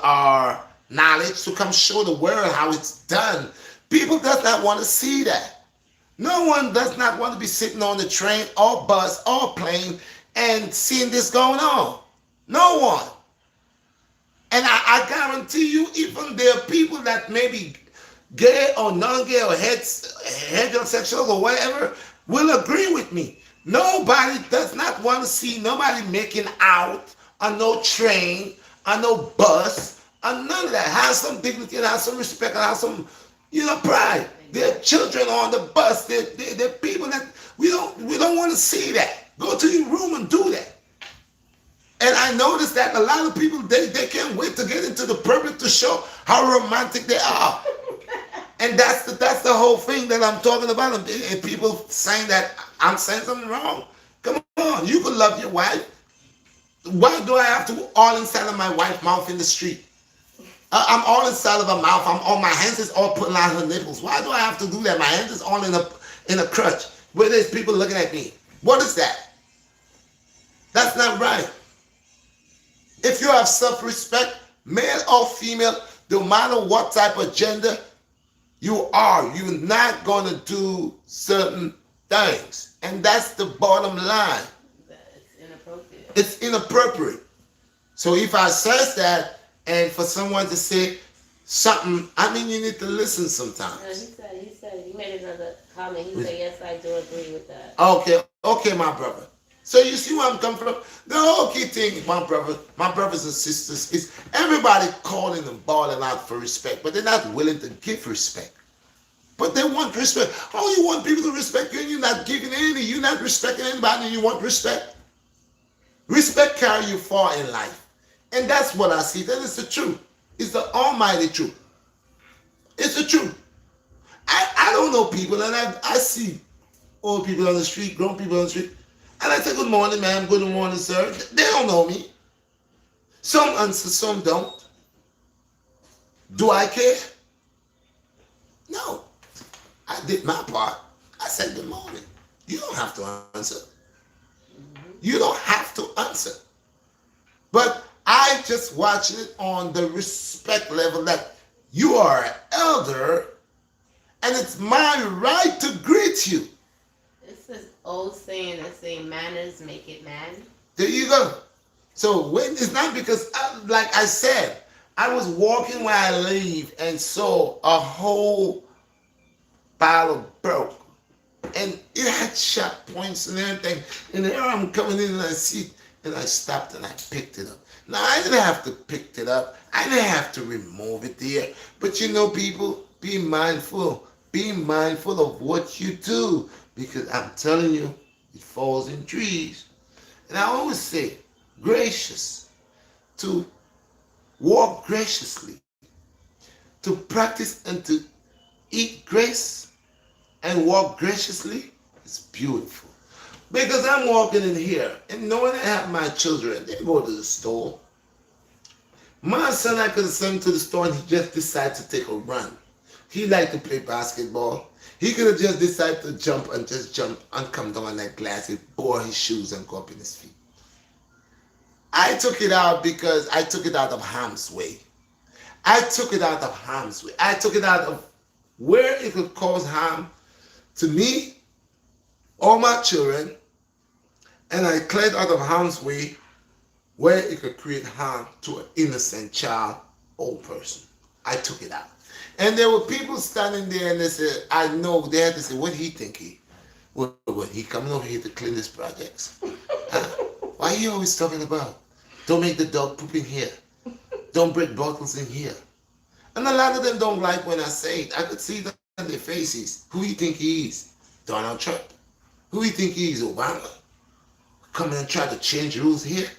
knowledge to come show the world how it's done, people does not want to see that. No one does not want to be sitting on the train or bus or plane and seeing this going on. No one. And I guarantee you, even there are people that may be gay or non-gay or heterosexual or whatever will agree with me. Nobody does not want to see nobody making out on no train, on no bus, on none of that. Have some dignity and have some respect and have some, pride. There are children on the bus. There are people that we don't want to see that. Go to your room and do that. And I noticed that a lot of people, they can't wait to get into the public to show how romantic they are. And that's the whole thing that I'm talking about. And people saying that I'm saying something wrong. Come on, you can love your wife. Why do I have to all inside of my wife's mouth in the street? I'm all inside of her mouth. I'm on my hands is all putting out her nipples. Why do I have to do that? My hands is all in a crutch where there's people looking at me. What is that? That's not right. If you have self-respect, male or female, no matter what type of gender you are, you're not going to do certain things. And that's the bottom line. It's inappropriate. It's inappropriate. So if I says that, and for someone to say something, I mean, you need to listen sometimes. No, he made another comment. He said, yes, I do agree with that. Okay, my brother. So you see where I'm coming from? The whole key thing, my brothers and sisters, is everybody calling and bawling out for respect, but they're not willing to give respect. But they want respect. Oh, you want people to respect you and you're not giving any. You're not respecting anybody and you want respect. Respect carry you far in life. And that's what I see. That is the truth. It's the almighty truth. It's the truth. I don't know people, and I see old people on the street, grown people on the street, and I say, good morning, ma'am, good morning, sir. They don't know me. Some answer, some don't. Do I care? No. I did my part. I said good morning. You don't have to answer. You don't have to answer. But I just watch it on the respect level that you are an elder and it's my right to greet you. It's this old saying that say manners make it man. There you go. So when it's not because, like I said, I was walking where I live and saw a whole pile of broke. and it had sharp points and everything. And there I'm coming in and I see it, and I stopped and I picked it up. Now I didn't have to pick it up. I didn't have to remove it there. But you know, people, be mindful. Be mindful of what you do, because I'm telling you, it falls in trees. And I always say, gracious, to walk graciously, to practice and to eat grace and walk graciously is beautiful. Because I'm walking in here, and knowing I have my children, they go to the store. My son, I could have sent him to the store and he just decided to take a run. He liked to play basketball. He could have just decided to jump and come down on that glass. He bore his shoes and go up in his feet. I took it out because I took it out of harm's way. I took it out of harm's way. I took it out of where it could cause harm to me or my children, and I cleared out of harm's way where it could create harm to an innocent child or person. I took it out. And there were people standing there and they said, I know, they had to say, what he think what he coming over here to clean his projects? Why are you always talking about? Don't make the dog poop in here. Don't break bottles in here. And a lot of them don't like when I say it. I could see that in their faces. Who you think he is? Donald Trump. Who you think he is? Obama. Come and try to change rules here.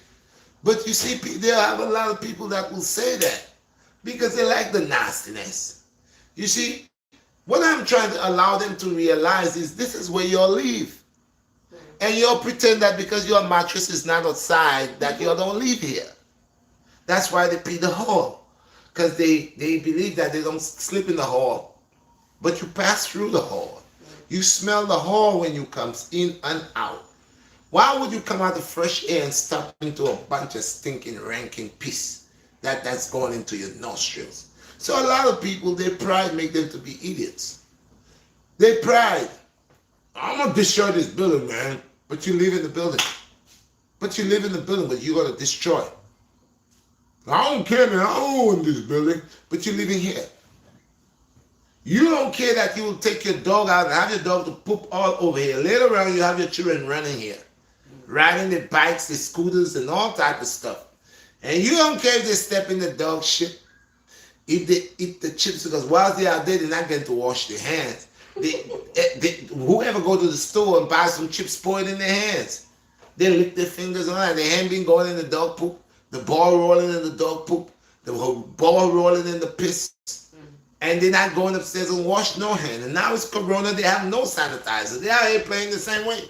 But you see, there are a lot of people that will say that because they like the nastiness. You see, what I'm trying to allow them to realize is this is where you'll live. And you'll pretend that because your mattress is not outside, that you don't live here. That's why they pee the hall. Because they believe that they don't sleep in the hall. But you pass through the hall. You smell the hall when you come in and out. Why would you come out of fresh air and step into a bunch of stinking, ranking piss that's going into your nostrils? So a lot of people, their pride make them to be idiots. Their pride. I'm going to destroy this building, man. But you live in the building. But you live in the building, but you're going to destroy. I don't care, man. I don't own this building. But you're living here. You don't care that you will take your dog out and have your dog to poop all over here. Later on, you have your children running here. Riding the bikes, the scooters, and all type of stuff. And you don't care if they step in the dog shit. If they eat the chips, because while they're out there, they're not getting to wash their hands. Whoever go to the store and buy some chips, pour it in their hands. They lick their fingers on it. Their hand been going in the dog poop. The ball rolling in the dog poop. The ball rolling in the piss. And they're not going upstairs and wash no hand. And now it's Corona. They have no sanitizer. They out here playing the same way.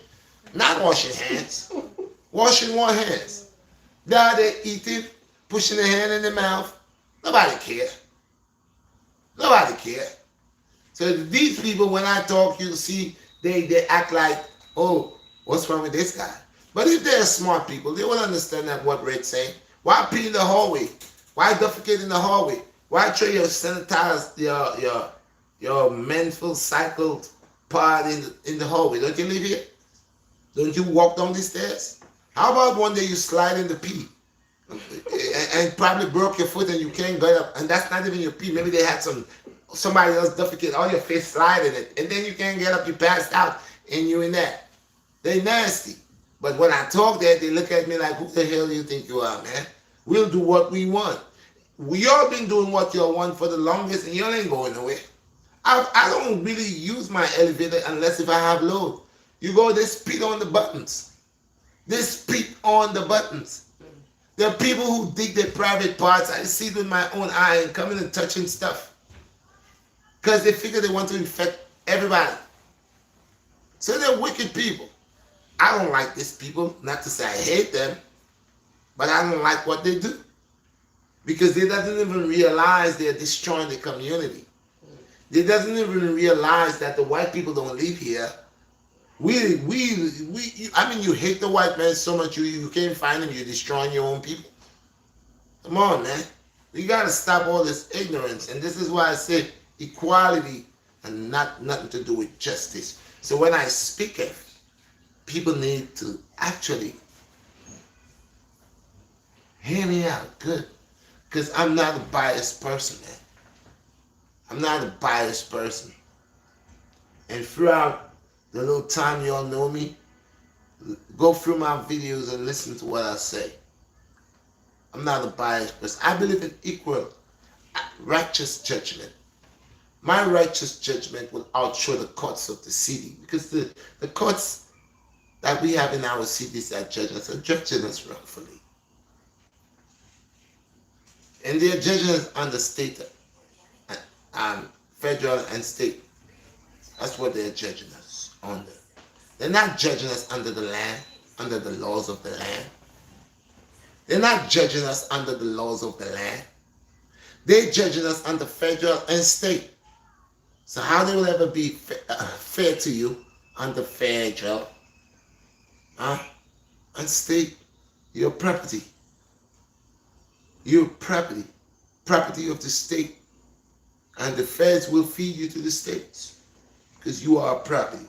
Not washing hands. Washing one hands. They're out there eating, pushing their hand in their mouth. Nobody care. Nobody care. So these people, when I talk, you see, they act like, oh, what's wrong with this guy? But if they're smart people, they will understand that what Red's saying. Why pee in the hallway? Why defecate in the hallway? Why throw your sanitized, your mental cycled part in the hallway? Don't you live here? Don't you walk down the stairs? How about one day you slide in the pee and probably broke your foot and you can't get up, and that's not even your pee. Maybe they had somebody else defecate on your face, slide in it, and then you can't get up, you passed out, and you in that. They nasty. But when I talk that, they look at me like, who the hell do you think you are, man? We'll do what we want. We all been doing what you want for the longest, and you ain't going nowhere. I don't really use my elevator unless if I have load. You go, they spit on the buttons. They spit on the buttons. There are people who dig their private parts. I see it with my own eye and coming and touching stuff. Because they figure they want to infect everybody. So they're wicked people. I don't like these people. Not to say I hate them. But I don't like what they do. Because they doesn't even realize they're destroying the community. They doesn't even realize that the white people don't live here. I mean, you hate the white man so much you can't find him. You're destroying your own people. Come on, man. We got to stop all this ignorance. And this is why I say equality and nothing to do with justice. So when I speak it, people need to actually hear me out good. Because I'm not a biased person, man. I'm not a biased person. And throughout the little time you all know me, go through my videos and listen to what I say. I'm not a biased person. I believe in equal, righteous judgment. My righteous judgment will outshow the courts of the city, because the courts that we have in our cities that judge us are judging us wrongfully. And they are judging us under state, federal and state. That's what they're judging us under. They're not judging us under the land, under the laws of the land. They're not judging us under the laws of the land. They're judging us under federal and state. So how they will ever be fair to you under federal and state? Your property. Your property. Property of the state. And the feds will feed you to the states, because you are a property.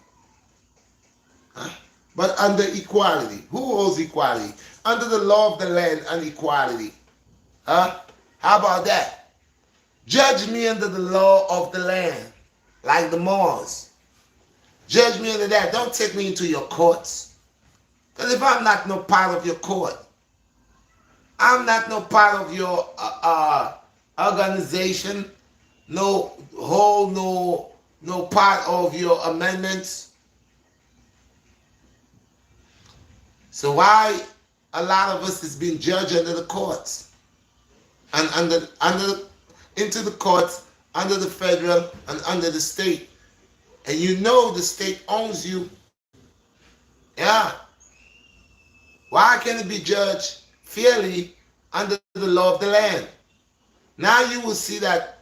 But under equality. Who holds equality? Under the law of the land and equality. How about that? Judge me under the law of the land, like the Moors. Judge me under that. Don't take me into your courts. Because if I'm not no part of your court, I'm not no part of your organization, no part of your amendments. So why a lot of us is being judged under the courts and into the courts, under the federal and under the state, and you know the state owns you? Yeah. Why can't it be judged fairly under the law of the land? Now you will see that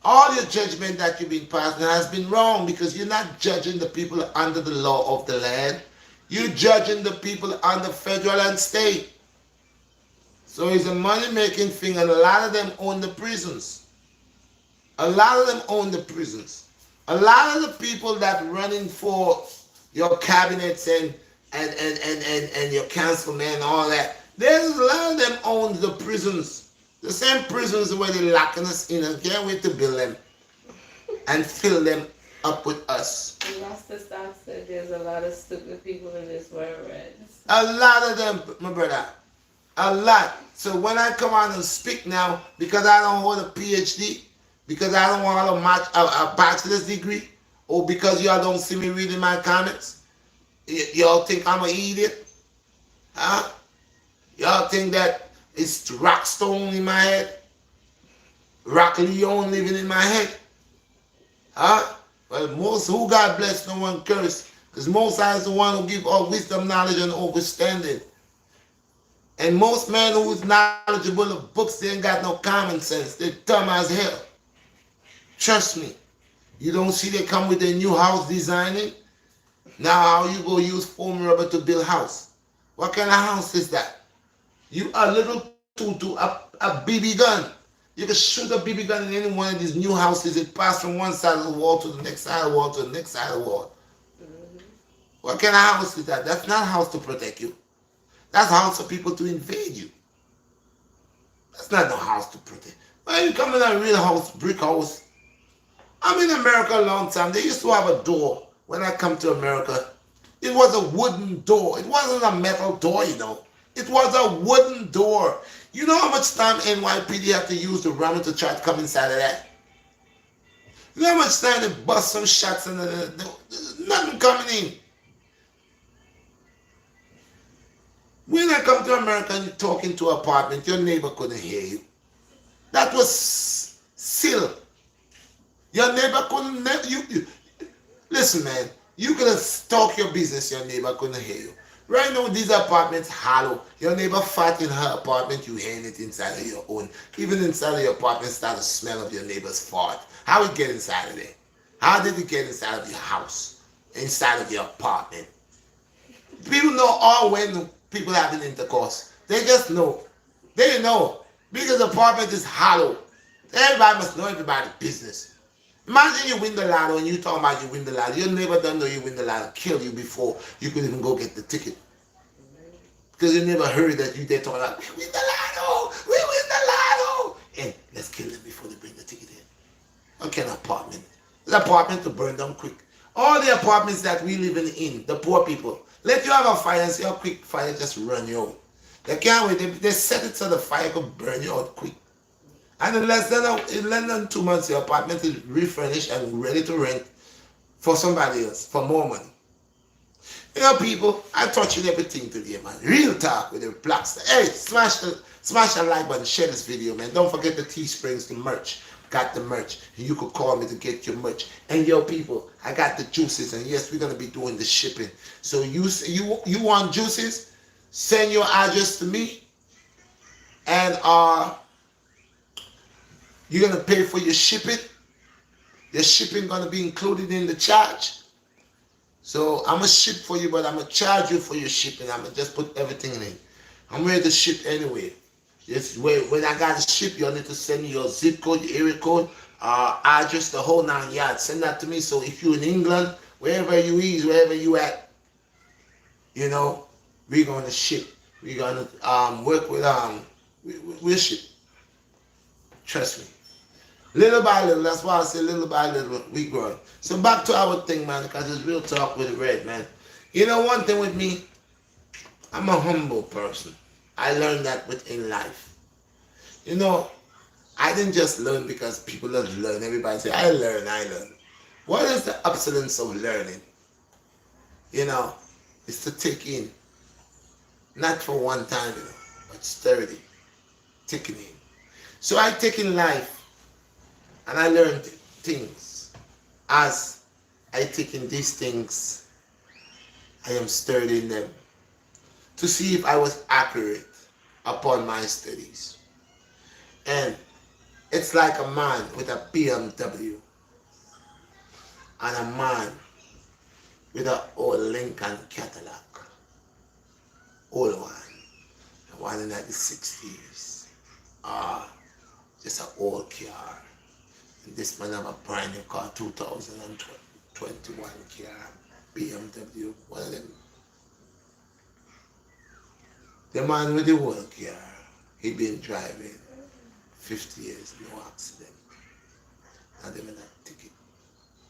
all your judgment that you've been passing has been wrong, because you're not judging the people under the law of the land. You're judging the people under federal and state. So it's a money-making thing, and a lot of them own the prisons. A lot of them own the prisons. A lot of the people that running for your cabinets and your councilmen and all that, there's a lot of them own the prisons. The same prisons where they're locking us in, and can't wait to build them and fill them up with us. Master Stock said there's a lot of stupid people in this world, right? A lot of them, my brother. A lot. So when I come out and speak now, because I don't hold a PhD, because I don't want a bachelor's degree, or because y'all don't see me reading my comments, y'all think I'm an idiot? Huh? Y'all think that it's rock stone in my head? Rock Leon living in my head? Huh? Well, most who God bless, no one curse. Because Most High is the one who give all wisdom, knowledge, and understanding. And most men who is knowledgeable of books, they ain't got no common sense. They're dumb as hell. Trust me. You don't see they come with their new house designing? Now how you go use foam rubber to build house? What kind of house is that? You a little tutu, a BB gun. You can shoot a BB gun in any one of these new houses. It passes from one side of the wall to the next side of the wall to the next side of the wall. What kind of house is that? That's not a house to protect you. That's a house for people to invade you. That's not no house to protect. When you come in a real house, brick house. I'm in America a long time. They used to have a door when I come to America. It was a wooden door. It wasn't a metal door, you know. It was a wooden door. You know how much time NYPD have to use to ram it to try to come inside of that? You know how much time they bust some shots and nothing coming in. When I come to America and you talk into an apartment, your neighbor couldn't hear you. That was still. Your neighbor couldn't, listen man, you could talk your business, your neighbor couldn't hear you. Right now, these apartments hollow. Your neighbor fart in her apartment, you hearing it inside of your own. Even inside of your apartment, start the smell of your neighbor's fart. How it get inside of there? How did it get inside of your house? Inside of your apartment? People know all when people having intercourse. They just know. They know. Because the apartment is hollow. Everybody must know everybody's business. Imagine you win the lotto and you talking about you win the lotto. Your neighbor don't know you win the lotto, kill you before you could even go get the ticket. Because you never heard that you there talking about, we win the lotto, we win the lotto. And let's kill them before they bring the ticket in. What kind of apartment? This apartment to burn down quick. All the apartments that we live in, the poor people, let you have a fire and see how quick fire just run you out. They can't wait. They set it so the fire could burn you out quick. And in less than 2 months, your apartment is refurnished and ready to rent for somebody else for more money. You know, people, I'm touching everything today, man. Real talk with the BlackStar. Hey, smash a like button, share this video, man. Don't forget the Teesprings, the merch. Got the merch. You could call me to get your merch. And yo, people, I got the juices, and yes, we're gonna be doing the shipping. So you want juices? Send your address to me, and you're gonna pay for your shipping. Your shipping gonna be included in the charge. So I'm gonna ship for you, but I'm gonna charge you for your shipping. I'm gonna just put everything in it. I'm ready to ship anyway. Just when I gotta ship, you'll need to send me your zip code, your area code, address, the whole 9 yards. Send that to me. So if you're in England, wherever you is, wherever you at, you know, we're gonna ship. We're gonna work with we'll ship. Trust me. Little by little, that's why I say little by little, we growing. So back to our thing, man, because it's real talk with Red, man. You know one thing with me, I'm a humble person. I learned that within life. You know, I didn't just learn because people just learn. Everybody say, I learn. What is the absence of learning? You know, it's to take in. Not for one time, you know, but sturdy. Taking in. So I take in life. And I learned things. As I take in these things, I am sturdy in them to see if I was accurate upon my studies. And it's like a man with a BMW and a man with an old Lincoln Cadillac, old one in the 60s. Just an old car. And this man have a brand new car, 2021 car, BMW, one of them. The man with the old car, he been driving 50 years, no accident. Not even a ticket.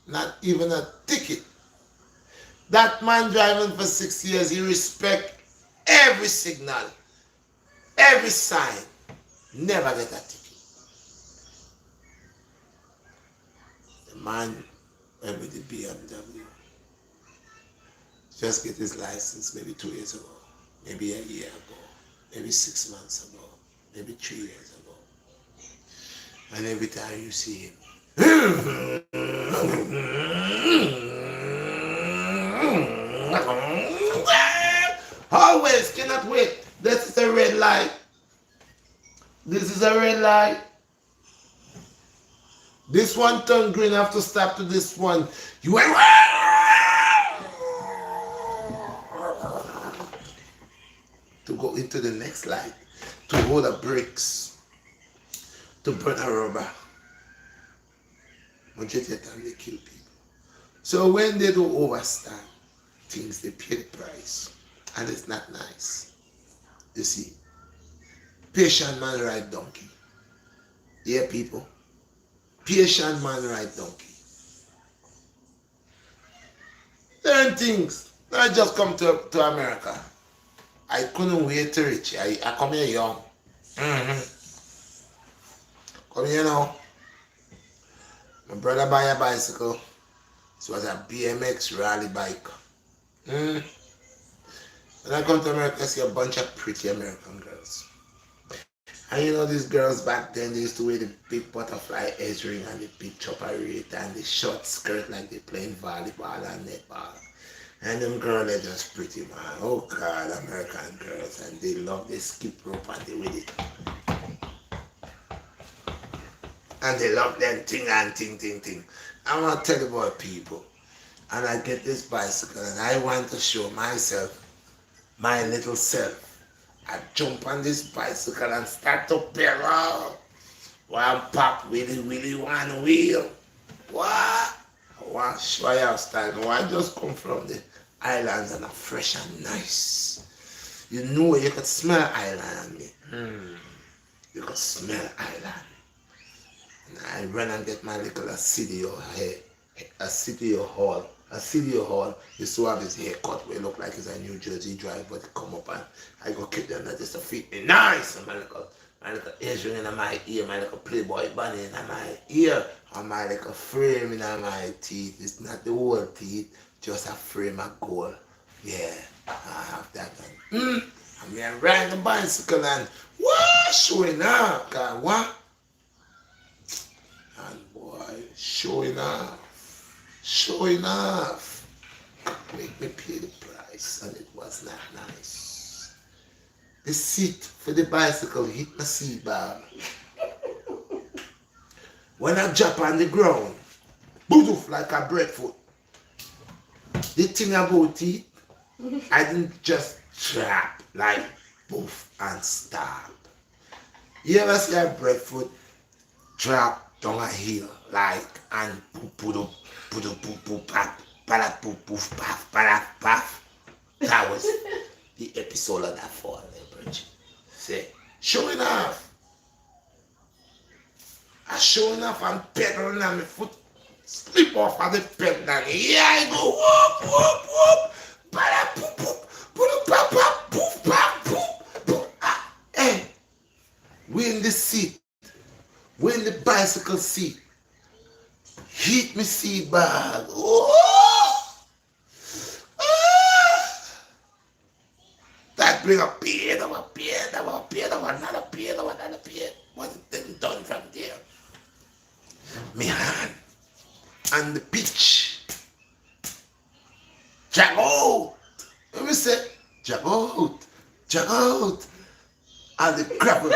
Not even a ticket. That man driving for 6 years, he respect every signal, every sign, never get a ticket. The man went with the BMW. Just get his license maybe 2 years ago, maybe a year ago, maybe 6 months ago, maybe 3 years ago. And every time you see him, always cannot wait. This is a red light. This is a red light. This one turn green, I have to stop to this one. You went to go into the next light, to hold the brakes, to burn a rubber. Majority of the time they kill people. So when they do overstand things, they pay the price. And it's not nice. You see, patient man ride donkey. Yeah, people. Patient man ride donkey. Learn things. I just come to America. I couldn't wait to reach. I come here young. Come here now. My brother buy a bicycle. It was a BMX rally bike. When I come to America, I see a bunch of pretty American girls. And you know these girls back then, they used to wear the big butterfly edge ring and the big chopper rate and the short skirt like they playing volleyball and netball. And them girls are just pretty, man. Oh God, American girls. And they love, they skip rope and they with it. And they love them ting and ting. I want to tell you about people. And I get this bicycle and I want to show myself, my little self. I jump on this bicycle and start to pedal. While pop really one wheel. What? I want to show you style. I just come from the islands and I'm fresh and nice. You know you could smell island on me. You could smell island. And I run and get my little Acidio hall, City Hall, used to have his haircut where it looked like he's a New Jersey drive, but he come up and I go keep them that just to fit me nice. And my little earring in my ear, my little Playboy bunny in my ear, and my little frame in my teeth. It's not the whole teeth, just a frame of gold. Yeah, I have that one. And me I ride the bicycle and what showing up, God, what? And boy, showing off. Make me pay the price, and it was not nice. The seat for the bicycle hit my seat bar. When I jump on the ground, boof like a breadfruit. The thing about it, I didn't just drop like poof and stop. You ever see a breadfruit drop down a hill like and poop poop poop pap palat poop poof paf palat paf? That was the episode of that fall, Bridget. Say, showing off. I showing off and pedaling and my foot slip off of the pedal and here I go whoop whoop whoop palat poop poop poop pap pap poof pap poop poop. Hey, we in the seat. We in the bicycle seat. Hit me seat bag. Oh! Ah! That bring a pain of a pain of a pain of another pain of another pain. What's then done from there? Me hand and the pitch. Jack out. Let me say, jack out. Jack out. And the gravel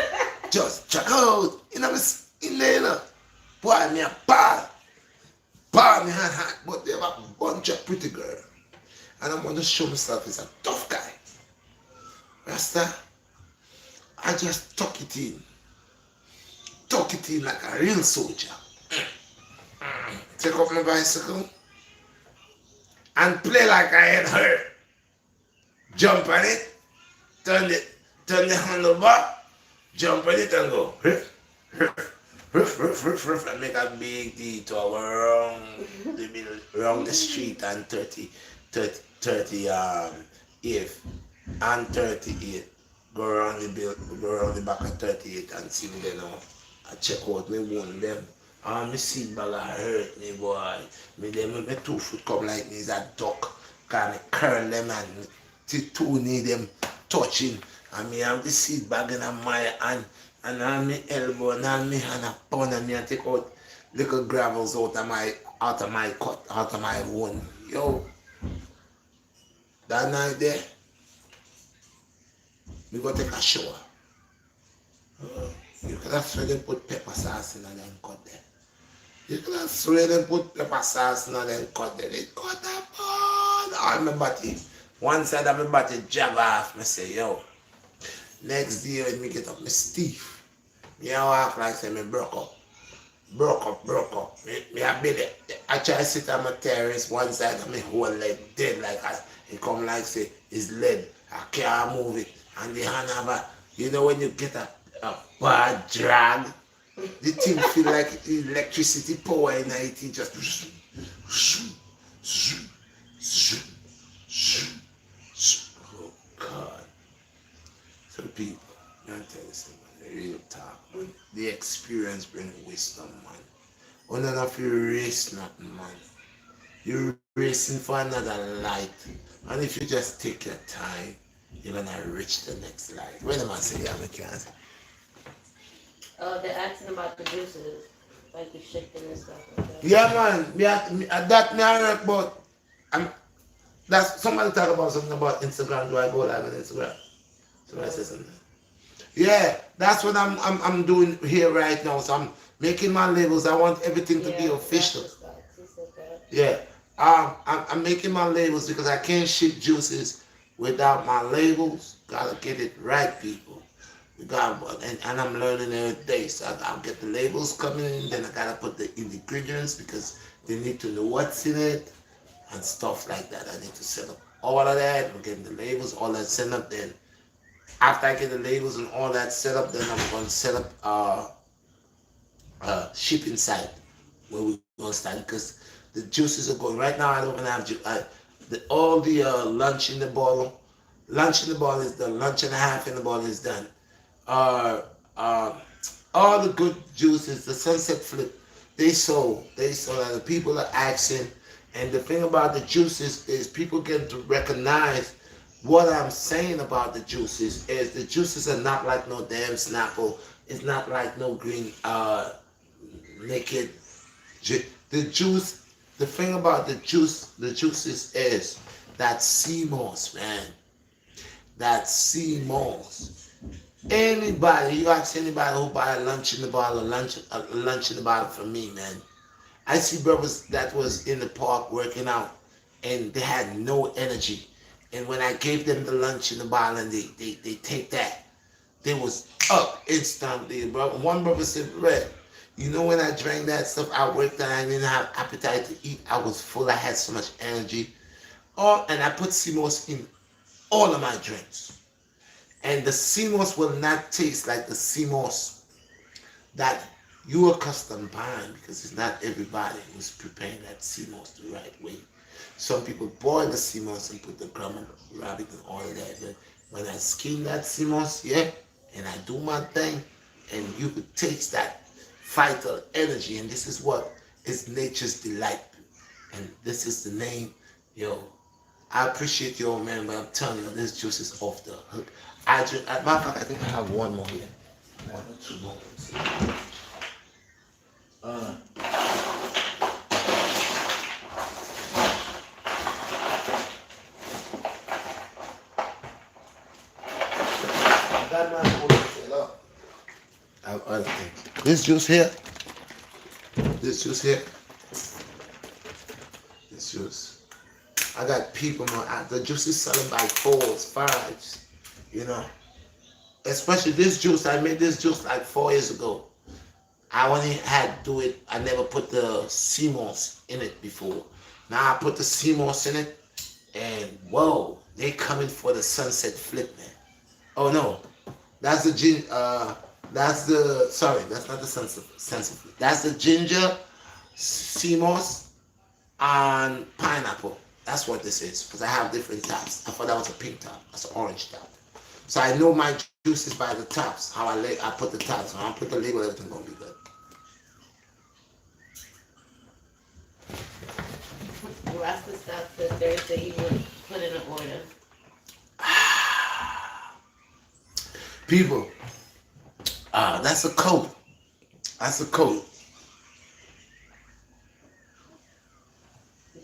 just jack out. You know, in there, you know. Boy, me a ball. Ball me hand hot, but they have a bunch of pretty girl. And I'm going to show myself as a tough guy. Rasta, I just tuck it in. Tuck it in like a real soldier. Take up my bicycle and play like I had hurt. Jump on it, turn the handlebar, jump on it and go. And make a big detour around the street and 30 if and 38 go around the back of 38 and see me there now. I check out me wound them. My seat bag hurt me, boy. Me 2 foot come like me is a duck. Cause me curl them and two need them touching. And me have the seat bag in my hand and on my elbow and on me hand a pound and me and take out little gravels out of my cut, out of my wound. Yo, that night there, we go take a shower. You could have swear them put pepper sauce in and then cut there. You could have swear them put pepper sauce in and then cut there. They cut that bone. I remember it. One side of my body jab off. I say, yo, next day when me get up, me stiff. Me a walk like say me broke up. Me a belly. I try to sit on my terrace, one side of my whole leg dead like it come like say it's lead. I can't move it. And the hand have a, you know when you get a bad drag, the thing feel like electricity power in it, it just oh God. So people, I'm telling you something, the real talk, man. The experience bring wisdom, man. Oh, none of you race nothing, man. You're racing for another light. And if you just take your time, you're gonna reach the next light. When am I saying I can't? Oh, they're asking about the juices, like the shifting and stuff like that. Yeah, man. That me I heard about. That's somebody talk about something about Instagram. Do I go live on Instagram? Somebody say something. Yeah, that's what I'm doing here right now. So I'm making my labels. I want everything to be official. Yeah, I'm making my labels because I can't ship juices without my labels. Gotta get it right, people. We got and I'm learning every day. So I'll get the labels coming in. Then I gotta put the ingredients because they need to know what's in it and stuff like that. I need to set up all of that. I'm getting the labels, all that set up. Then after I get the labels and all that set up, then I'm going to set up shipping site where we're going to start because The juices are going. Right now I don't even have all the lunch in the bottle. Lunch in the bottle is done. Lunch and a half in the bottle is done. Uh, uh, all the good juices, the sunset flip, they sold. They sold, and the people are asking. And the thing about the juices is people get to recognize what I'm saying about the juices is the juices are not like no damn Snapple. It's not like no green naked. The juice, the thing about the juices is that sea moss, man. That sea moss. Anybody, you ask anybody who buy a lunch in the bottle, a lunch in the bottle from me, man. I see brothers that was in the park working out and they had no energy. And when I gave them the lunch in the bottle and they take that, they was up instantly, bro. One brother said, Red, you know when I drank that stuff, I worked and I didn't have appetite to eat. I was full, I had so much energy. And I put CMOS in all of my drinks. And the CMOS will not taste like the CMOS that you accustomed buying because it's not everybody who's preparing that CMOS the right way. Some people boil the CMOS and put the graham rabbit and all of that. But when I skin that CMOS, yeah, and I do my thing, and you could taste that vital energy, and this is what is nature's delight. And this is the name, yo. I appreciate you, man, but I'm telling you, this juice is off the hook. I drink, at my fact, I think I have one more here. One or two more. I have other things. This juice here. This juice here. This juice. I got people, man. The juice is selling by 4s, 5s. You know. Especially this juice. I made this juice like 4 years ago. I only had to do it. I never put the CMOS in it before. Now I put the CMOS in it, and whoa, they coming for the sunset flip, man. Oh no, that's the sorry, that's not the sunset flip. That's the ginger, CMOS, and pineapple. That's what this is, because I have different tops. I thought that was a pink top. That's an orange top. So I know my juices by the tops. How I put the tops. When I put the label, everything's gonna be good. Rasta stuff that Thursday you would put in an order. People, that's a code. That's a code.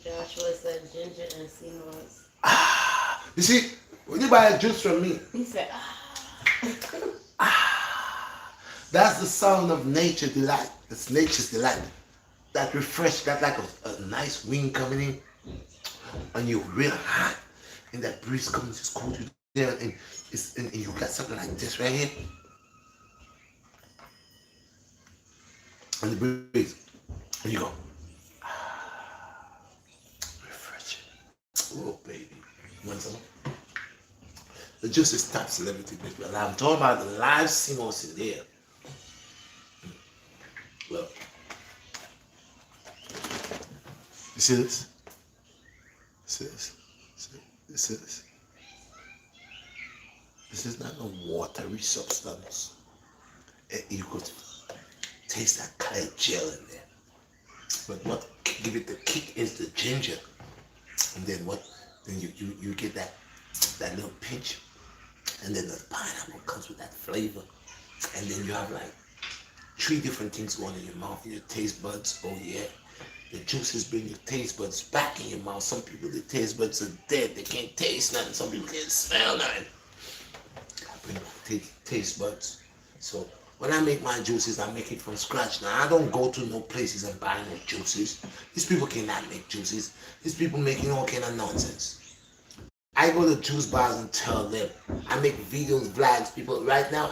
Joshua said ginger and sea moss. You see, when you buy a juice from me, He said, that's the sound of nature delight. It's nature's delight. That refresh, that like a nice wind coming in, and you're real hot, and that breeze comes just cool you down, and you got something like this right here, and the breeze, and you go, refreshing. Oh baby, you want some? The juice is top celebrity, baby. And I'm talking about the live singers in there. Look. You see this? See this? See? This is. This is not a watery substance. You could taste that colored gel in there. But what give it the kick is the ginger. And then what? Then you get that little pinch. And then the pineapple comes with that flavor. And then you have like 3 different things going in your mouth, in your taste buds. Oh yeah. The juices bring your taste buds back in your mouth. Some people, the taste buds are dead. They can't taste nothing. Some people can't smell nothing. I bring back taste buds. So when I make my juices, I make it from scratch. Now I don't go to no places and buy no juices. These people cannot make juices. These people making all kind of nonsense. I go to juice bars and tell them. I make videos, vlogs. People right now,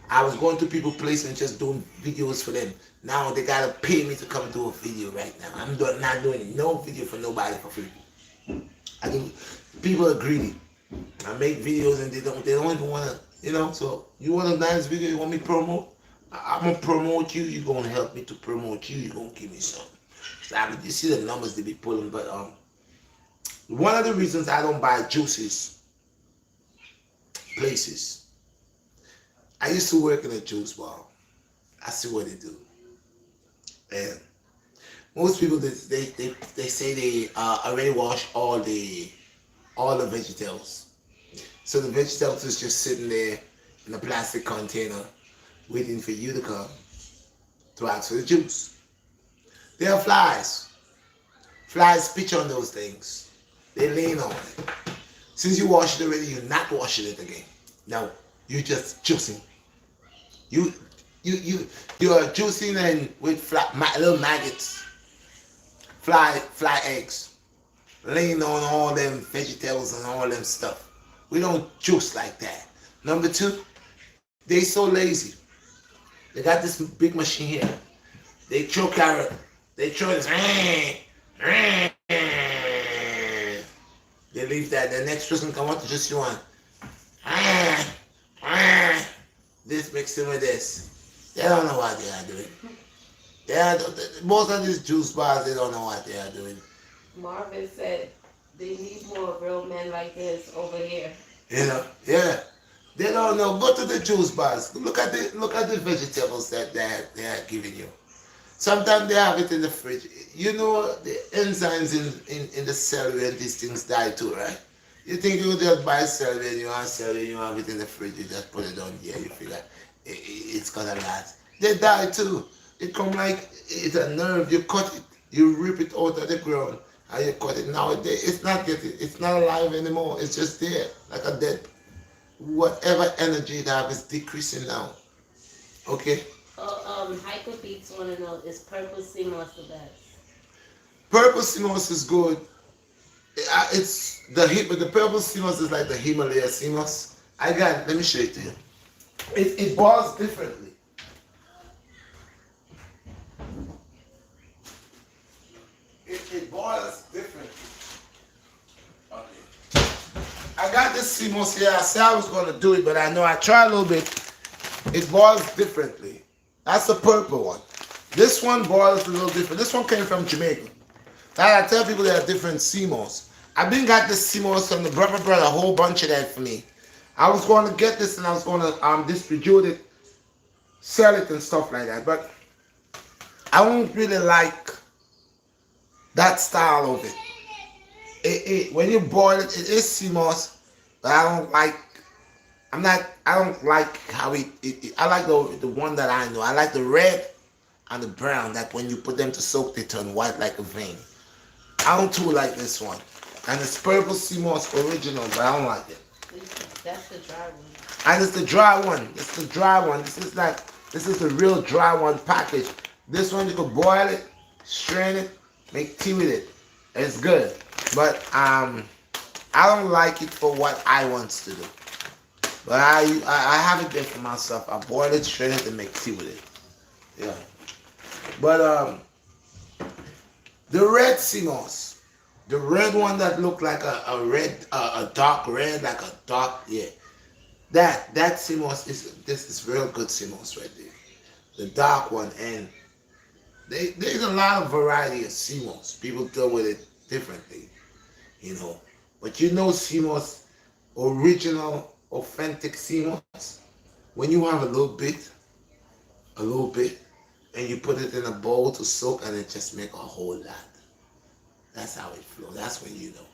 I was going to people's place and just doing videos for them. Now they gotta pay me to come do a video right now. I'm not doing no video for nobody for free. People are greedy. I make videos and they don't even wanna, so you want a nice video, you want me to promote? I'm gonna promote you, you're gonna help me to promote you, you're gonna give me something. extravagant. You see the numbers they be pulling, but one of the reasons I don't buy juices places. I used to work in a juice bar. I see what they do, and most people they say they already wash all the vegetables. So the vegetables is just sitting there in a plastic container waiting for you to come to ask for the juice. There are flies. Flies pitch on those things. They lean on it. Since you wash it already, you're not washing it again. No, you're just juicing. You you're juicing and with little maggots, fly eggs, laying on all them vegetables and all them stuff. We don't juice like that. Number two, they so lazy. They got this big machine here. They throw carrot. They throw this. They leave that. The next person come out to just you want. This mixed in with this. They don't know what they are doing. Most of these juice bars, they don't know what they are doing. Marvin said they need more real men like this over here. Yeah. They don't know. Go to the juice bars. Look at the vegetables that they are giving you. Sometimes they have it in the fridge. You know the enzymes in the celery and these things die too, right? You think you just buy celery and you want celery, you have it in the fridge, you just put it on here, you feel like it's gonna last. They die too. It come like it's a nerve. You cut it, you rip it out of the ground, and you cut it. Nowadays, it's not alive anymore. It's just there, like a dead. Whatever energy it have is decreasing now. Okay. Hiker Beats want to know, is purple sea moss the best? Purple sea moss is good. It's the purple sea moss is like the Himalaya sea moss. I got it. Let me show it to you. It boils differently. It boils differently. Okay. I got this sea moss here. I said I was gonna do it, but I know I tried a little bit. It boils differently. That's the purple one. This one boils a little different. This one came from Jamaica. I tell people there are different sea moss. I've been got this sea moss and the brother brought a whole bunch of that for me. I was going to get this and I was going to distribute it, sell it and stuff like that. But I don't really like that style of it. When you boil it, it is sea moss, but I don't like how I like the one that I know. I like the red and the brown that when you put them to soak, they turn white like a vein. I don't too like this one. And it's purple sea moss original, but I don't like it. That's the dry one. And it's the dry one. It's the dry one. This is the real dry one package. This one you can boil it, strain it, make tea with it. It's good. But I don't like it for what I want to do. But I have it there for myself. I boil it, strain it, and make tea with it. Yeah. But the red sea moss, the red one that looked like a dark red, like a dark, yeah. That sea moss is real good sea moss right there. The dark one, and there's a lot of variety of sea moss. People deal with it differently, But sea moss, original, authentic sea moss, when you have a little bit, and you put it in a bowl to soak, and it just make a whole lot. That's how it flows. That's when you know.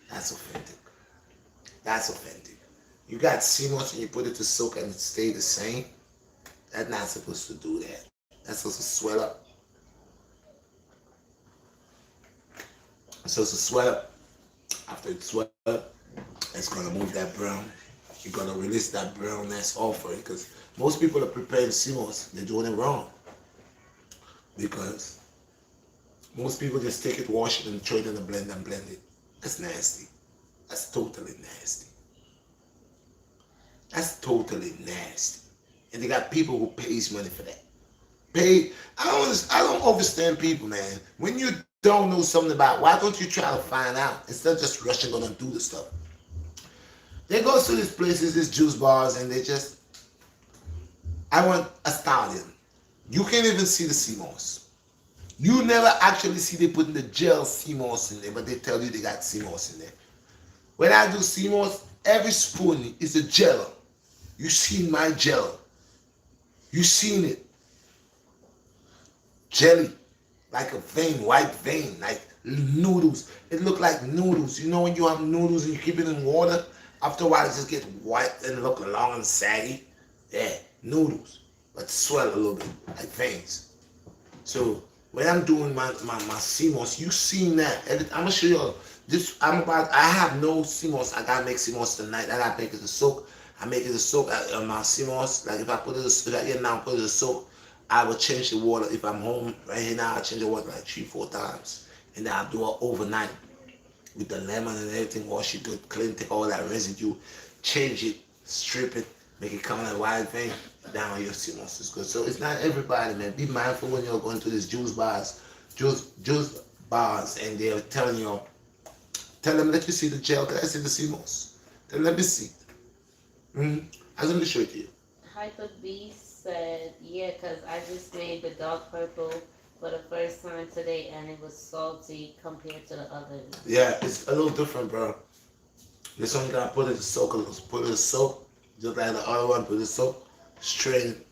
That's authentic. That's authentic. You got sea moss and you put it to soak and it stay the same. That's not supposed to do that. That's supposed to swell up. It's supposed to swell up. After it swell up, it's gonna move that brown. You're gonna release that brownness off of it, because most people are preparing sea moss. They're doing it wrong. Because most people just take it, wash it, and throw it in the blender and blend it. That's nasty. That's totally nasty. That's totally nasty. And they got people who pays money for that. I don't understand people, man. When you don't know something about, why don't you try to find out instead of just rushing on and do the stuff? They go to these places, these juice bars, and they just, I want a stallion. You can't even see the sea moss. You never actually see they putting the gel CMOS in there, but they tell you they got CMOS in there. When I do CMOS, every spoon is a gel. You seen my gel. You seen it. Jelly. Like a vein, white vein, like noodles. It look like noodles. You know when you have noodles and you keep it in water, after a while it just get white and look long and saggy. Yeah, noodles, but swell a little bit, like veins. So when I'm doing my CMOS, you seen that. I'm gonna show you this. I have no CMOS. I gotta make CMOS tonight. I gotta make it a soak. I make it a soak on my CMOS. Like if I put it, if I get now put it a soak, I will change the water. If I'm home right here now, I change the water like 3-4 times, and then I'll do it overnight with the lemon and everything. Wash it good, clean, take all that residue, change it, strip it, make it come like white vein. Down your CMOS is good. So it's not everybody, man. Be mindful when you're going to these juice bars, and they're telling you, tell them, let me see the gel. Can I see the CMOS? Tell them, let me see. I'm going to show it to you. Hyper Beast said, yeah, because I just made the dark purple for the first time today and it was salty compared to the others. Yeah, it's a little different, bro. This one you gotta put it in soak, put it in soak, just like the other one, put it in soak, strain it.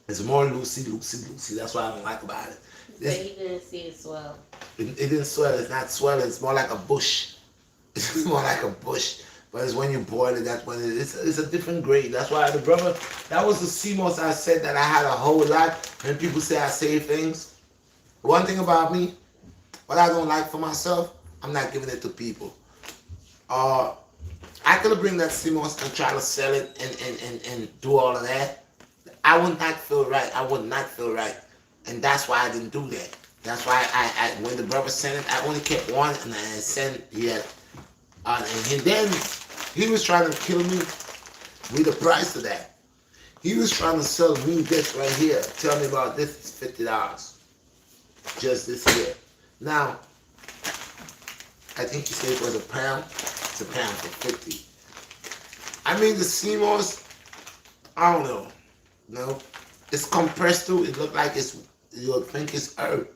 It's more loosey. That's what I don't like about it. So he didn't see it swell. It didn't swell. It's not swelling. It's more like a bush. It's more like a bush. But it's when you boil it, that's when it's a different grade. That's why the brother, that was the CMOS I said that I had a whole lot. And people say I say things. One thing about me, what I don't like for myself, I'm not giving it to people. I could bring that CMOS and try to sell it and do all of that. I would not feel right. I would not feel right. And that's why I didn't do that. That's why I when the brother sent it, I only kept one and I sent and then he was trying to kill me with the price of that. He was trying to sell me this right here. Tell me about this, it's $50. Just this here. Now, I think he said it was a pound. It's a pound for 50. I mean the CMOS, I don't know. No. It's compressed too. It look like you'll think it's herb.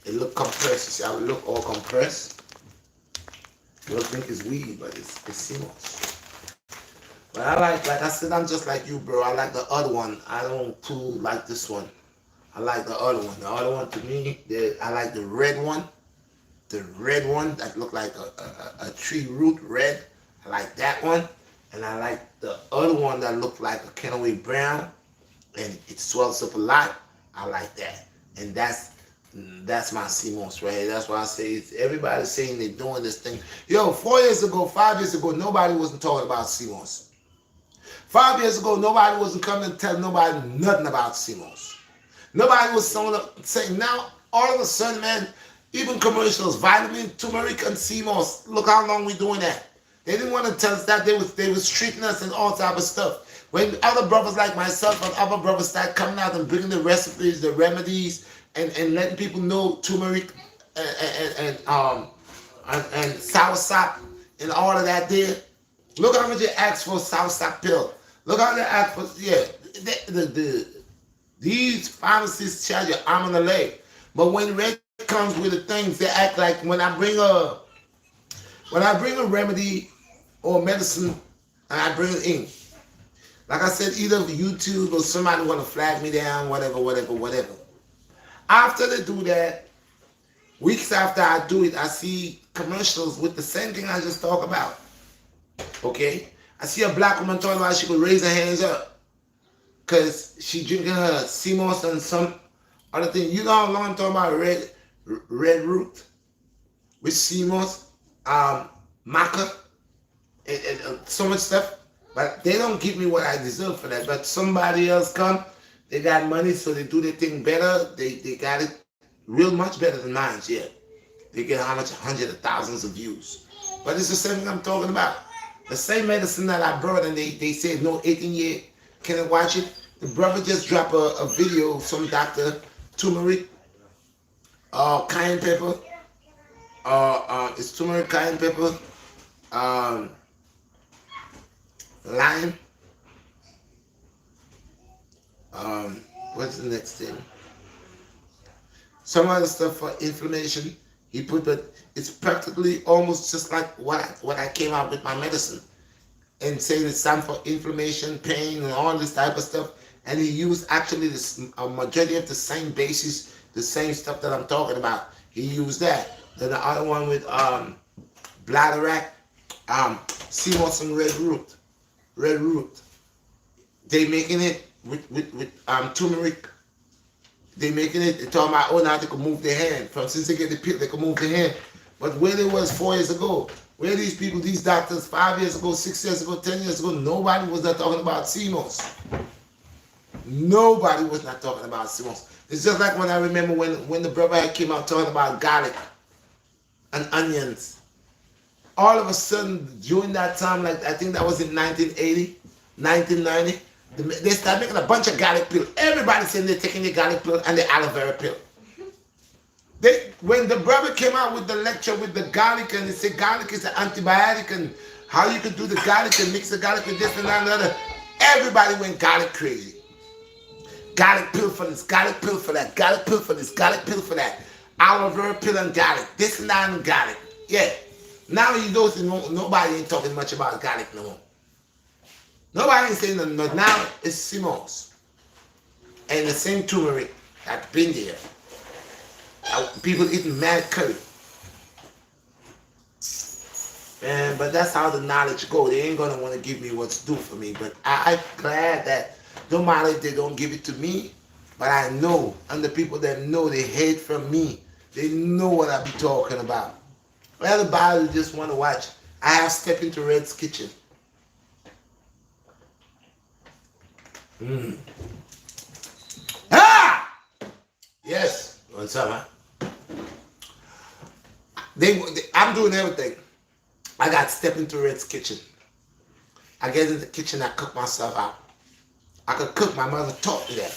It look compressed. You see how it look all compressed? You'll think it's weed, but it's CMOS. But I like I said, I'm just like you, bro. I like the other one. I don't too like this one. I like the other one. The other one to me, I like the red one. The red one that look like a tree root red. I like that one. And I like the other one that look like a Kenaway brown. And it swells up a lot. I like that. And that's my CMOS right here. That's why I say everybody's saying they're doing this thing. Yo, 4 years ago, 5 years ago, nobody wasn't talking about CMOS. 5 years ago, nobody wasn't coming to tell nobody nothing about CMOS. Nobody was saying now, all of a sudden, man, even commercials, vitamin, turmeric, and CMOS. Look how long we doing that. They didn't want to tell us that. They was treating us and all type of stuff. When other brothers like myself and other brothers start coming out and bringing the recipes, the remedies, and letting people know turmeric and soursop and all of that there. Look how much they ask for a soursop pill. Look how they ask for, these pharmacists charge you arm and a leg. But when red comes with the things, they act like when I bring a remedy or medicine and I bring it in. Like I said, either YouTube or somebody want to flag me down, whatever. After they do that, weeks after I do it, I see commercials with the same thing I just talked about. Okay? I see a black woman talking about she could raise her hands up because she drinking her CMOS and some other thing. You know how long I'm talking about red root with CMOS, maca, and so much stuff. But they don't give me what I deserve for that. But somebody else come, they got money, so they do their thing better. They got it real much better than mine, yeah. They get how much? Hundreds of thousands of views. But it's the same thing I'm talking about. The same medicine that I brought, and they said no 18-year can't watch it. The brother just dropped a video, some doctor, turmeric, cayenne pepper, it's turmeric, cayenne pepper, lime. What's the next thing? Some other stuff for inflammation. He put, but it's practically almost just like what I came out with my medicine and saying it's time for inflammation, pain, and all this type of stuff. And he used actually a majority of the same basis, the same stuff that I'm talking about. He used that. Then the other one with bladder, sea moss and red root. They making it with turmeric. They making it. They talking about, oh, now they can move their hand. From since they get the pill, they can move their hand. But where they was 4 years ago, where these people, these doctors, 5 years ago, 6 years ago, 10 years ago, nobody was not talking about CMOS. Nobody was not talking about CMOS. It's just like when I remember when the brother came out talking about garlic and onions. All of a sudden, during that time, like I think that was in 1980, 1990, they started making a bunch of garlic pills. Everybody saying they're taking the garlic pill and the aloe vera pill. When the brother came out with the lecture with the garlic and he said garlic is an antibiotic and how you could do the garlic and mix the garlic with this and that and other, everybody went garlic crazy. Garlic pill for this, garlic pill for that, garlic pill for this, garlic pill for that, aloe vera pill and garlic, this and that and garlic. Yeah. Now you don't, nobody ain't talking much about garlic no more. Nobody ain't saying nothing, but now it's CMOS. And the same turmeric that's been there. People eating mad curry. And but that's how the knowledge go. They ain't gonna want to give me what's due for me. But I'm glad that no matter if they don't give it to me, but I know, and the people that know they hate from me, they know what I be talking about. Everybody just want to watch. I have stepped into Red's kitchen. Ah! Yes. What's up, man? I'm doing everything. I got step into Red's kitchen. I get in the kitchen, I cook myself out. I could cook. My mother taught me that.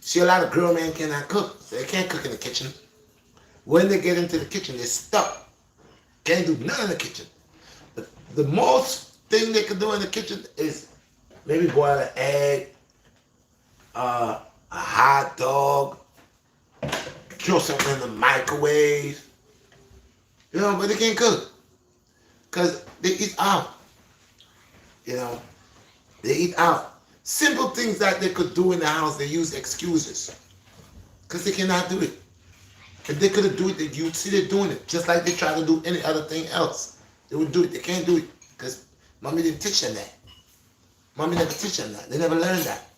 See, a lot of grown men cannot cook. So they can't cook in the kitchen. When they get into the kitchen, they're stuck. Can't do nothing in the kitchen. But the most thing they can do in the kitchen is maybe boil an egg, a hot dog, throw something in the microwave. You know, but they can't cook. Because they eat out. You know, they eat out. Simple things that they could do in the house, they use excuses. Because they cannot do it. If they could do it, you'd see they're doing it. Just like they try to do any other thing else. They would do it. They can't do it. Because mommy didn't teach them that. Mommy never teach them that. They never learned that.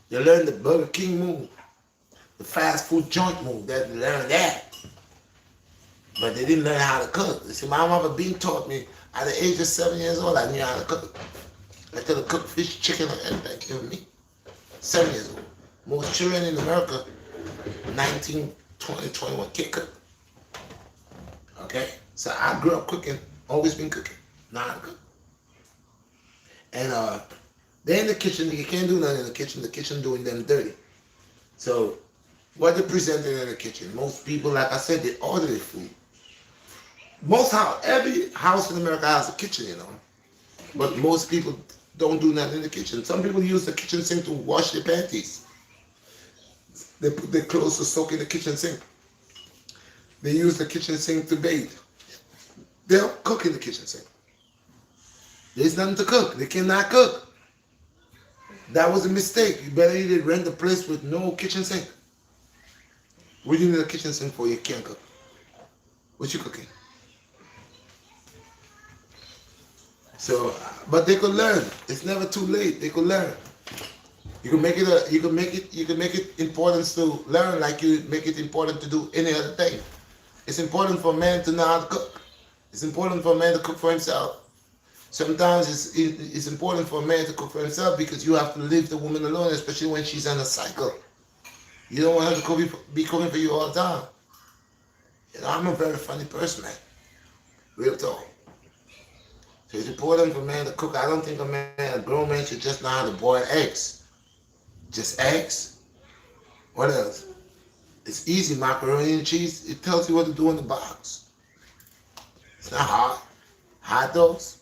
They learned the Burger King move. The fast food joint move. They learned that. But they didn't learn how to cook. You see, my mother being taught me at the age of 7 years old, I knew how to cook. I could have cooked fish, chicken, or anything. Even me. 7 years old. Most children in America, 19, 20, 21, can't cook. Okay? So I grew up cooking, always been cooking. Know how to cook. And they're in the kitchen, you can't do nothing in the kitchen doing them dirty. So what they presented in the kitchen, most people, like I said, they order their food. Every house in America has a kitchen, you know. But most people don't do nothing in the kitchen. Some people use the kitchen sink to wash their panties. They put their clothes to soak in the kitchen sink. They use the kitchen sink to bathe. They don't cook in the kitchen sink. There's nothing to cook. They cannot cook. That was a mistake. You better either rent a place with no kitchen sink. What do you need a kitchen sink for? You can't cook. What you cooking? So, but they could learn. It's never too late. They could learn. You can make it important to learn like you make it important to do any other thing. It's important for a man to know how to cook. It's important for a man to cook for himself. Sometimes it's important for a man to cook for himself because you have to leave the woman alone, especially when she's on a cycle. You don't want her to be cooking for you all the time. You know, I'm a very funny person, man. Real talk. So it's important for a man to cook. I don't think a grown man should just know how to boil eggs. Just eggs? What else? It's easy, macaroni and cheese. It tells you what to do in the box. It's not hard. Hot dogs?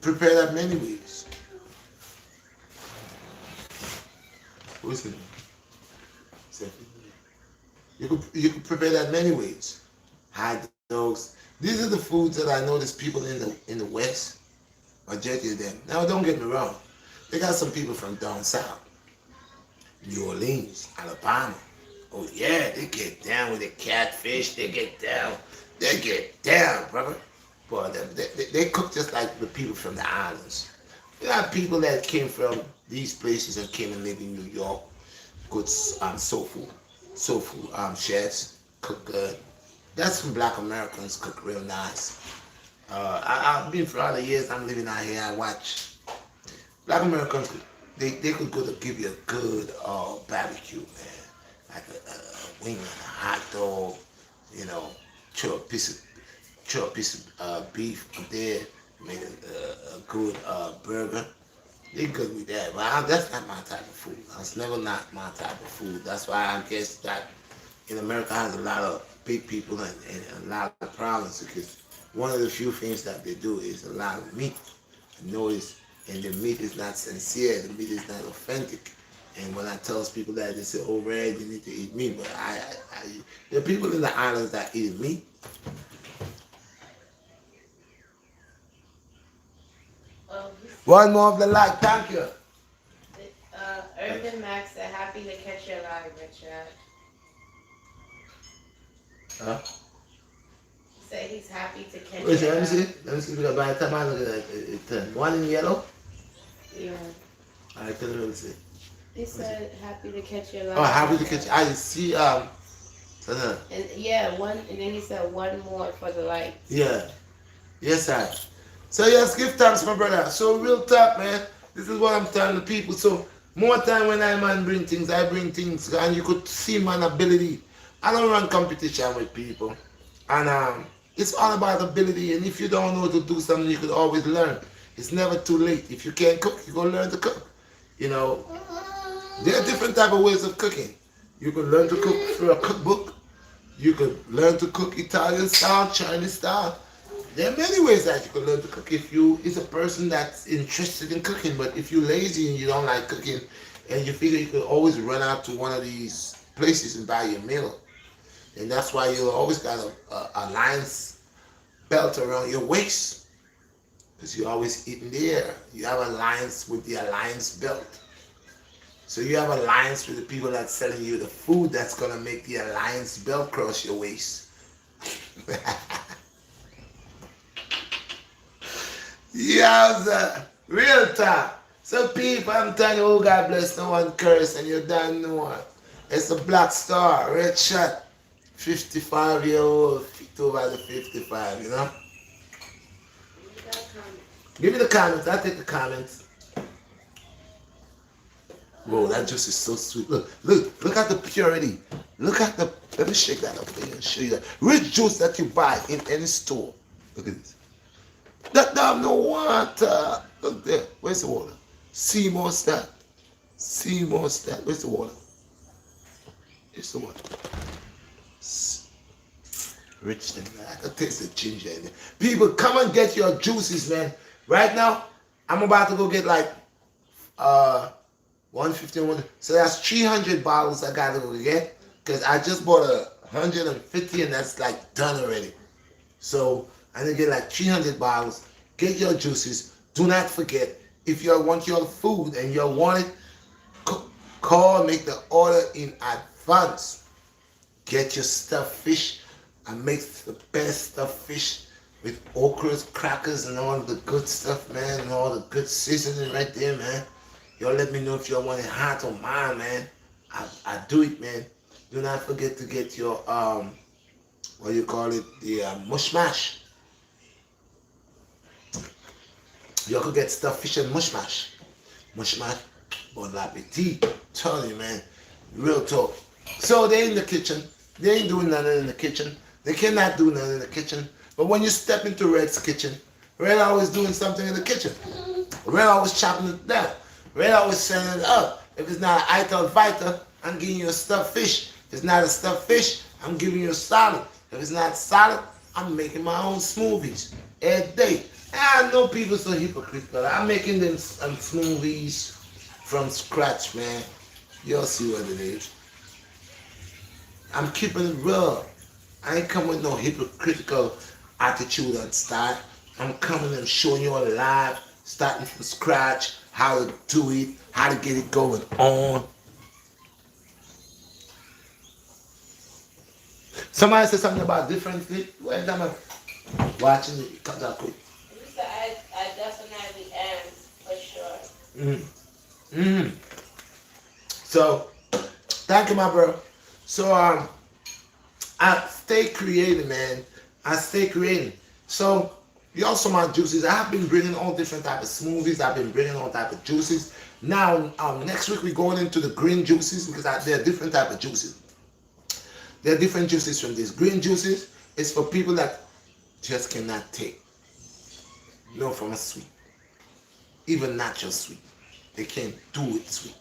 Prepare that many ways. Who's it? You could prepare that many ways. Hot dogs. These are the foods that I notice people in the West majority of them. Now don't get me wrong. They got some people from down south, New Orleans, Alabama. Oh yeah, they get down with the catfish. They get down. They get down, brother. But they cook just like the people from the islands. You got people that came from these places and came and lived in New York. Good soul food chefs cook good. That's when Black Americans cook real nice. I've been for all the years I'm living out here. I watch Black Americans. They could go to give you a good barbecue, man, like a wing and a hot dog. You know, chew a piece of beef up there, make a good burger. They good with that, but that's not my type of food. That's never not my type of food. That's why I guess that in America has a lot of big people and a lot of problems because one of the few things that they do is a lot of meat. Noise, and the meat is not sincere. The meat is not authentic. And when I tell people that, they say, "Oh, Red, you need to eat meat." But there are people in the islands that eat meat. Oh, One more of the like, thank you. Urban Max said, happy to catch your live, Richard. Huh? He said he's happy to catch Wait, your let me see. live. Let me see because by the time I look at that, it turned. One in yellow. Yeah. All right, let me see. He said happy to catch your live. Oh, happy to catch. I see. And yeah, one, and then he said one more for the lights. Yeah. Yes, sir. So yes, give thanks, my brother. So real talk, man. This is what I'm telling the people. So more time when I man bring things, I bring things, and you could see my ability. I don't run competition with people, and it's all about ability. And if you don't know to do something, you could always learn. It's never too late. If you can't cook, you go learn to cook. You know, there are different type of ways of cooking. You can learn to cook through a cookbook. You could learn to cook Italian style, Chinese style. There are many ways that you can learn to cook if you is a person that's interested in cooking. But if you're lazy and you don't like cooking, and you figure you could always run out to one of these places and buy your meal, and that's why you always got a lion's belt around your waist because you're always eating there. You have alliance with the alliance belt. So you have alliance with the people that's selling you the food that's gonna make the alliance belt cross your waist. Yowza, real talk. So people, I'm telling you, oh God bless, no one curse, and you don't know it. It's a BlackStar Redshot, 55-year-old, fit over the 55, you know? Give me the comments, I'll take the comments. Whoa, that juice is so sweet. Look at the purity. Look at the, let me shake that up there and show you that. Rich juice that you buy in any store. Look at this. That damn no water. Look there. Where's the water? Seymour Stat. Seymour Stat. Where's the water? Here's the water. Rich thing, man. I can taste the ginger in there. People, come and get your juices, man. Right now, I'm about to go get like 150. So that's 300 bottles I gotta go get. Because I just bought 150 and that's like done already. So I'm gonna get like 300 bottles. Get your juices. Do not forget, if you want your food and you want it, call, make the order in advance. Get your stuffed fish. I make the best stuffed fish with okras, crackers, and all the good stuff, man, and all the good seasoning right there, man. Y'all let me know if y'all want it hot or mild, man. I do it, man. Do not forget to get your what do you call it, the mush mash. You could get stuffed fish and mush mash. Mush mash, bon appetit. Tell you, man, real talk. So they in the kitchen. They ain't doing nothing in the kitchen. They cannot do nothing in the kitchen. But when you step into Red's kitchen, Red always doing something in the kitchen. Red always chopping it down. Red always setting it up. If it's not an ital vita, I'm giving you a stuffed fish. If it's not a stuffed fish, I'm giving you a salad. If it's not salad, I'm making my own smoothies every day. And I know people so hypocritical. I'm making them smoothies from scratch, man. You'll see what it is. I'm keeping it real. I ain't coming with no hypocritical attitude and style. I'm coming and showing you live, starting from scratch, how to do it, how to get it going on. Somebody said something about differently. Well, I'm watching it comes out quick. You said I definitely am, for sure. Mm. Mm. So, thank you, my bro. So, I stay creating, man. I stay creating. So, you also my juices. I have been bringing all different type of smoothies. I've been bringing all type of juices. Now, next week we're going into the green juices because there are different type of juices. There are different juices from this. Green juices is for people that just cannot take no from a sweet, even natural sweet. They can't do it sweet.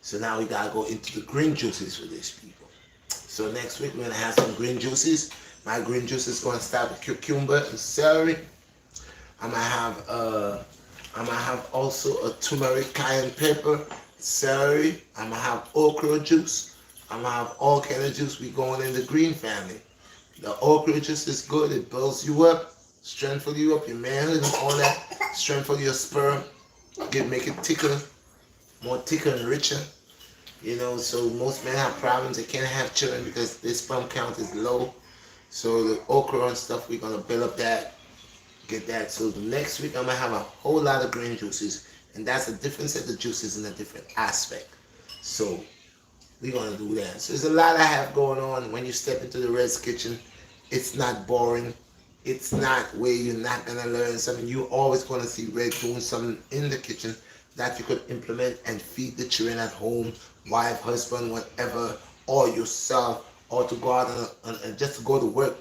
So now we gotta go into the green juices for these people. So next week we're gonna have some green juices. My green juice is gonna start with cucumber and celery. I'm gonna have also a turmeric, cayenne pepper, celery. I'm gonna have okra juice. I'm gonna have all kind of juice. We going in the green family. The okra juice is good. It builds you up, strengthens you up, your manhood and all that. Strengthen your sperm. Make it thicker, more thicker and richer. You know, so most men have problems. They can't have children because their sperm count is low. So the okra and stuff, we're gonna build up that, get that. So the next week I'm gonna have a whole lot of green juices, and that's a different set of juices in a different aspect. So we're gonna do that. So there's a lot I have going on. When you step into the Red's kitchen, it's not boring. It's not where you're not gonna learn something. You're always gonna see Red doing something in the kitchen that you could implement and feed the children at home, wife, husband, whatever, or yourself, or to go out and just to go to work.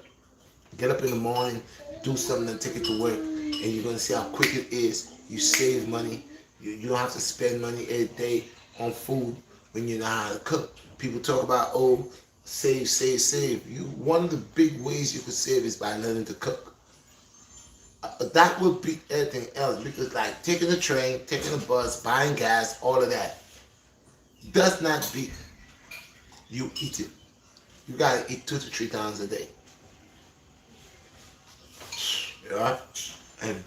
Get up in the morning, do something and take it to work, and you're gonna see how quick it is. You save money. You don't have to spend money every day on food when you know how to cook. People talk about, oh, save, save, save. One of the big ways you could save is by learning to cook. That would beat everything else because like taking a train, taking a bus, buying gas, all of that does not beat you eating. You gotta eat 2 to 3 times a day. Yeah? And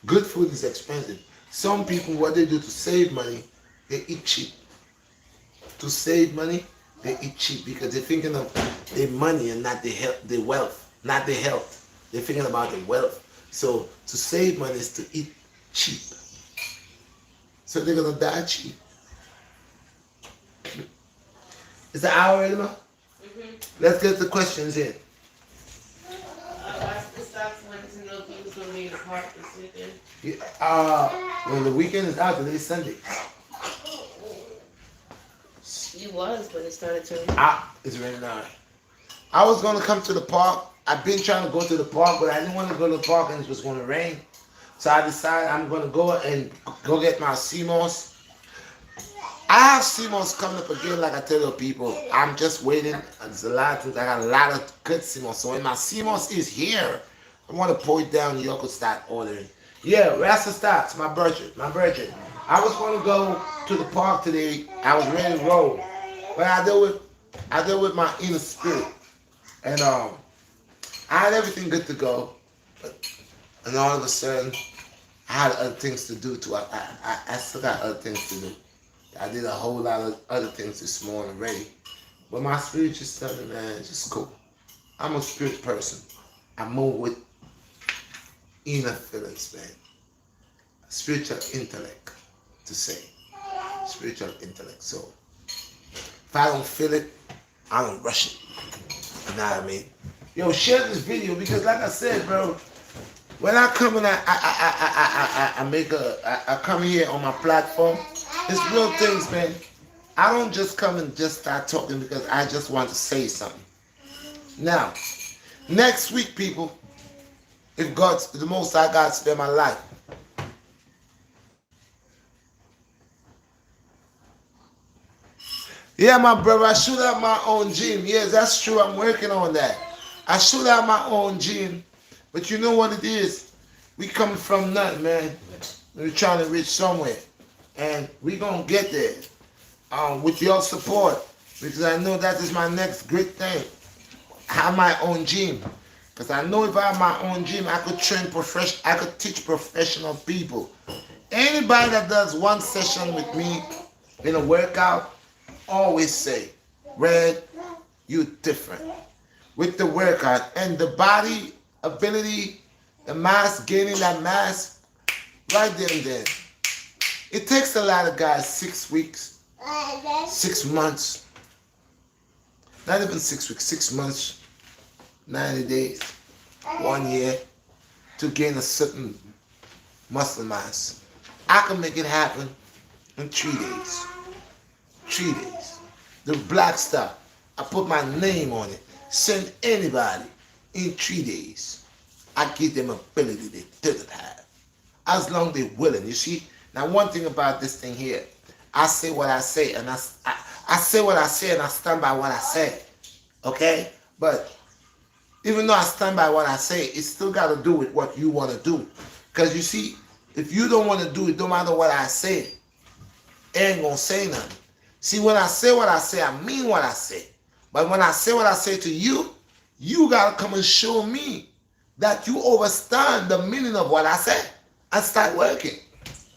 good food is expensive. Some people, what they do to save money, they eat cheap. To save money, they eat cheap because they're thinking of their money and not their wealth, not their health. They're thinking about their wealth. So to save money is to eat cheap. So they're gonna die cheap. Is the hour ready, ma? Let's get the questions in. Watch the stocks wanted to know if he was gonna be in the park this weekend. Well, the weekend is out. Today's Sunday. He was, but it started to rain. It's raining now. I was gonna come to the park. I've been trying to go to the park, but I didn't want to go to the park and it was gonna rain. So I decided I'm gonna go and go get my CMOS. I have CMOS coming up again, like I tell the people. I'm just waiting. There's a lot of things. I got a lot of good CMOS. So when my CMOS is here, I want to pour it down. Y'all could start ordering. Yeah, Rasta Stocks, my virgin. I was going to go to the park today. I was ready to roll, but I deal with my inner spirit, and I had everything good to go, and all of a sudden, I had other things to do too. I still got other things to do. I did a whole lot of other things this morning already, but my spirit just telling me, man, just go. I'm a spirit person. I move with inner feelings, man. Spiritual intellect, to say. Spiritual intellect. So, if I don't feel it, I don't rush it. You know what I mean? Yo, share this video because, like I said, bro, when I come and I come here on my platform, it's real things, man. I don't just come and just start talking because I just want to say something. Now, next week, people, if God's the most I got spend my life. Yeah, my brother, I should have my own gym. Yes, that's true. I'm working on that. I should have my own gym. But you know what it is? We coming from nothing, man. We're trying to reach somewhere. And we going to get there with your support. because I know that is my next great thing. Have my own gym. Because I know if I have my own gym, I could I could teach professional people. Anybody that does one session with me in a workout, always say, Red, you different. With the workout and the body ability, the mass, gaining that mass, right there and then. It takes a lot of guys 6 weeks, 6 months, not even 6 weeks, 6 months, 90 days, 1 year to gain a certain muscle mass. I can make it happen in 3 days. 3 days. The BlackStar, I put my name on it. Send anybody in 3 days. I give them ability they didn't have. As long as they're willing. You see, now one thing about this thing here, I say what I say, and I say what I say, and I stand by what I say. Okay? But even though I stand by what I say, it still got to do with what you want to do. Because you see, if you don't want to do it, no matter what I say, it ain't going to say nothing. See, when I say what I say, I mean what I say. But when I say what I say to you, you got to come and show me that you understand the meaning of what I say and start working.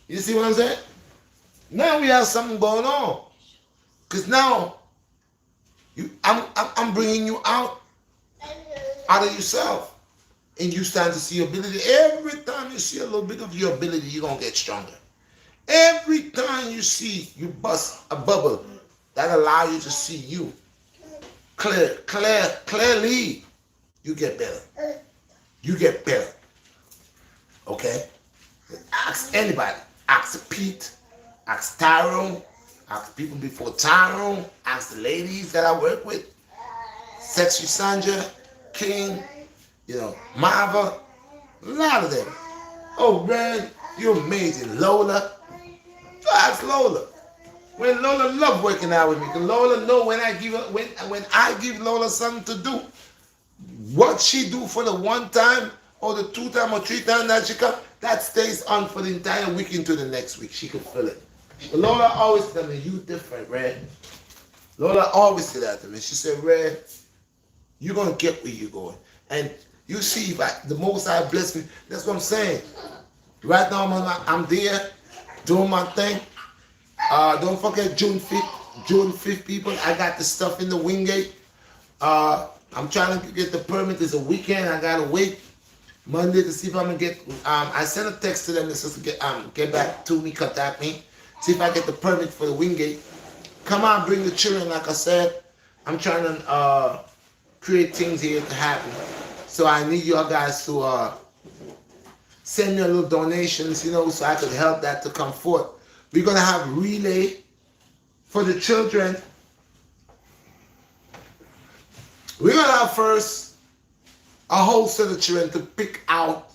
You see what I'm saying? Now we have something going on. Because now I'm bringing you out of yourself. And you start to see your ability. Every time you see a little bit of your ability, you're going to get stronger. Every time you see you bust a bubble that allow you to see you clearly, you get better. You get better. Okay? Ask anybody. Ask Pete. Ask Tyrone. Ask people before Tyrone. Ask the ladies that I work with. Sexy Sandra, King, Marva. A lot of them. Oh, Red, you're amazing. Lola. Ask Lola. When Lola love working out with me, because Lola know when I give Lola something to do, what she do for the 1 time or the 2 time or 3 times that she come, that stays on for the entire week into the next week. She can feel it. But Lola always tell me, you different, Red. Lola always said that to me. She said, Red, you're going to get where you're going. And you see, the Most High bless me. That's what I'm saying. Right now, I'm there doing my thing. Don't forget June 5th. June 5th, people. I got the stuff in the Wingate. I'm trying to get the permit. It's a weekend. I got to wait Monday to see if I'm going to get... I sent a text to them. They're supposed to get back to me, contact me. See if I get the permit for the Wingate. Come on, bring the children. Like I said, I'm trying to create things here to happen. So I need y'all guys to send me a little donations, so I could help that to come forth. We're going to have relay for the children. We're going to have first a whole set of children to pick out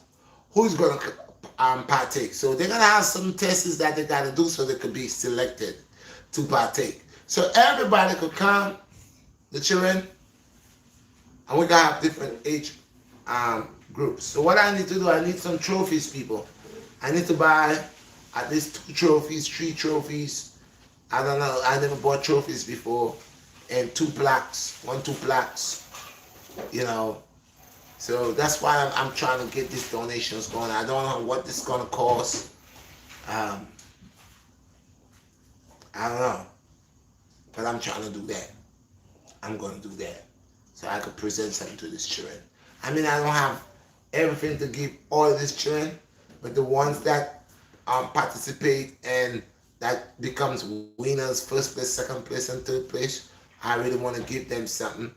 who's going to partake. So they're going to have some tests that they got to do so they could be selected to partake. So everybody could come, the children, and we're going to have different age groups. So what I need to do, I need some trophies, people. I need to buy at least 2 trophies, 3 trophies. I don't know. I never bought trophies before. And 2 plaques, 2 plaques. So that's why I'm trying to get these donations going. I don't know what this is going to cost. I don't know. But I'm trying to do that. I'm going to do that. So I could present something to these children. I mean, I don't have everything to give all of these children, but the ones that participate and that becomes winners, 1st place, 2nd place, and 3rd place, I really want to give them something.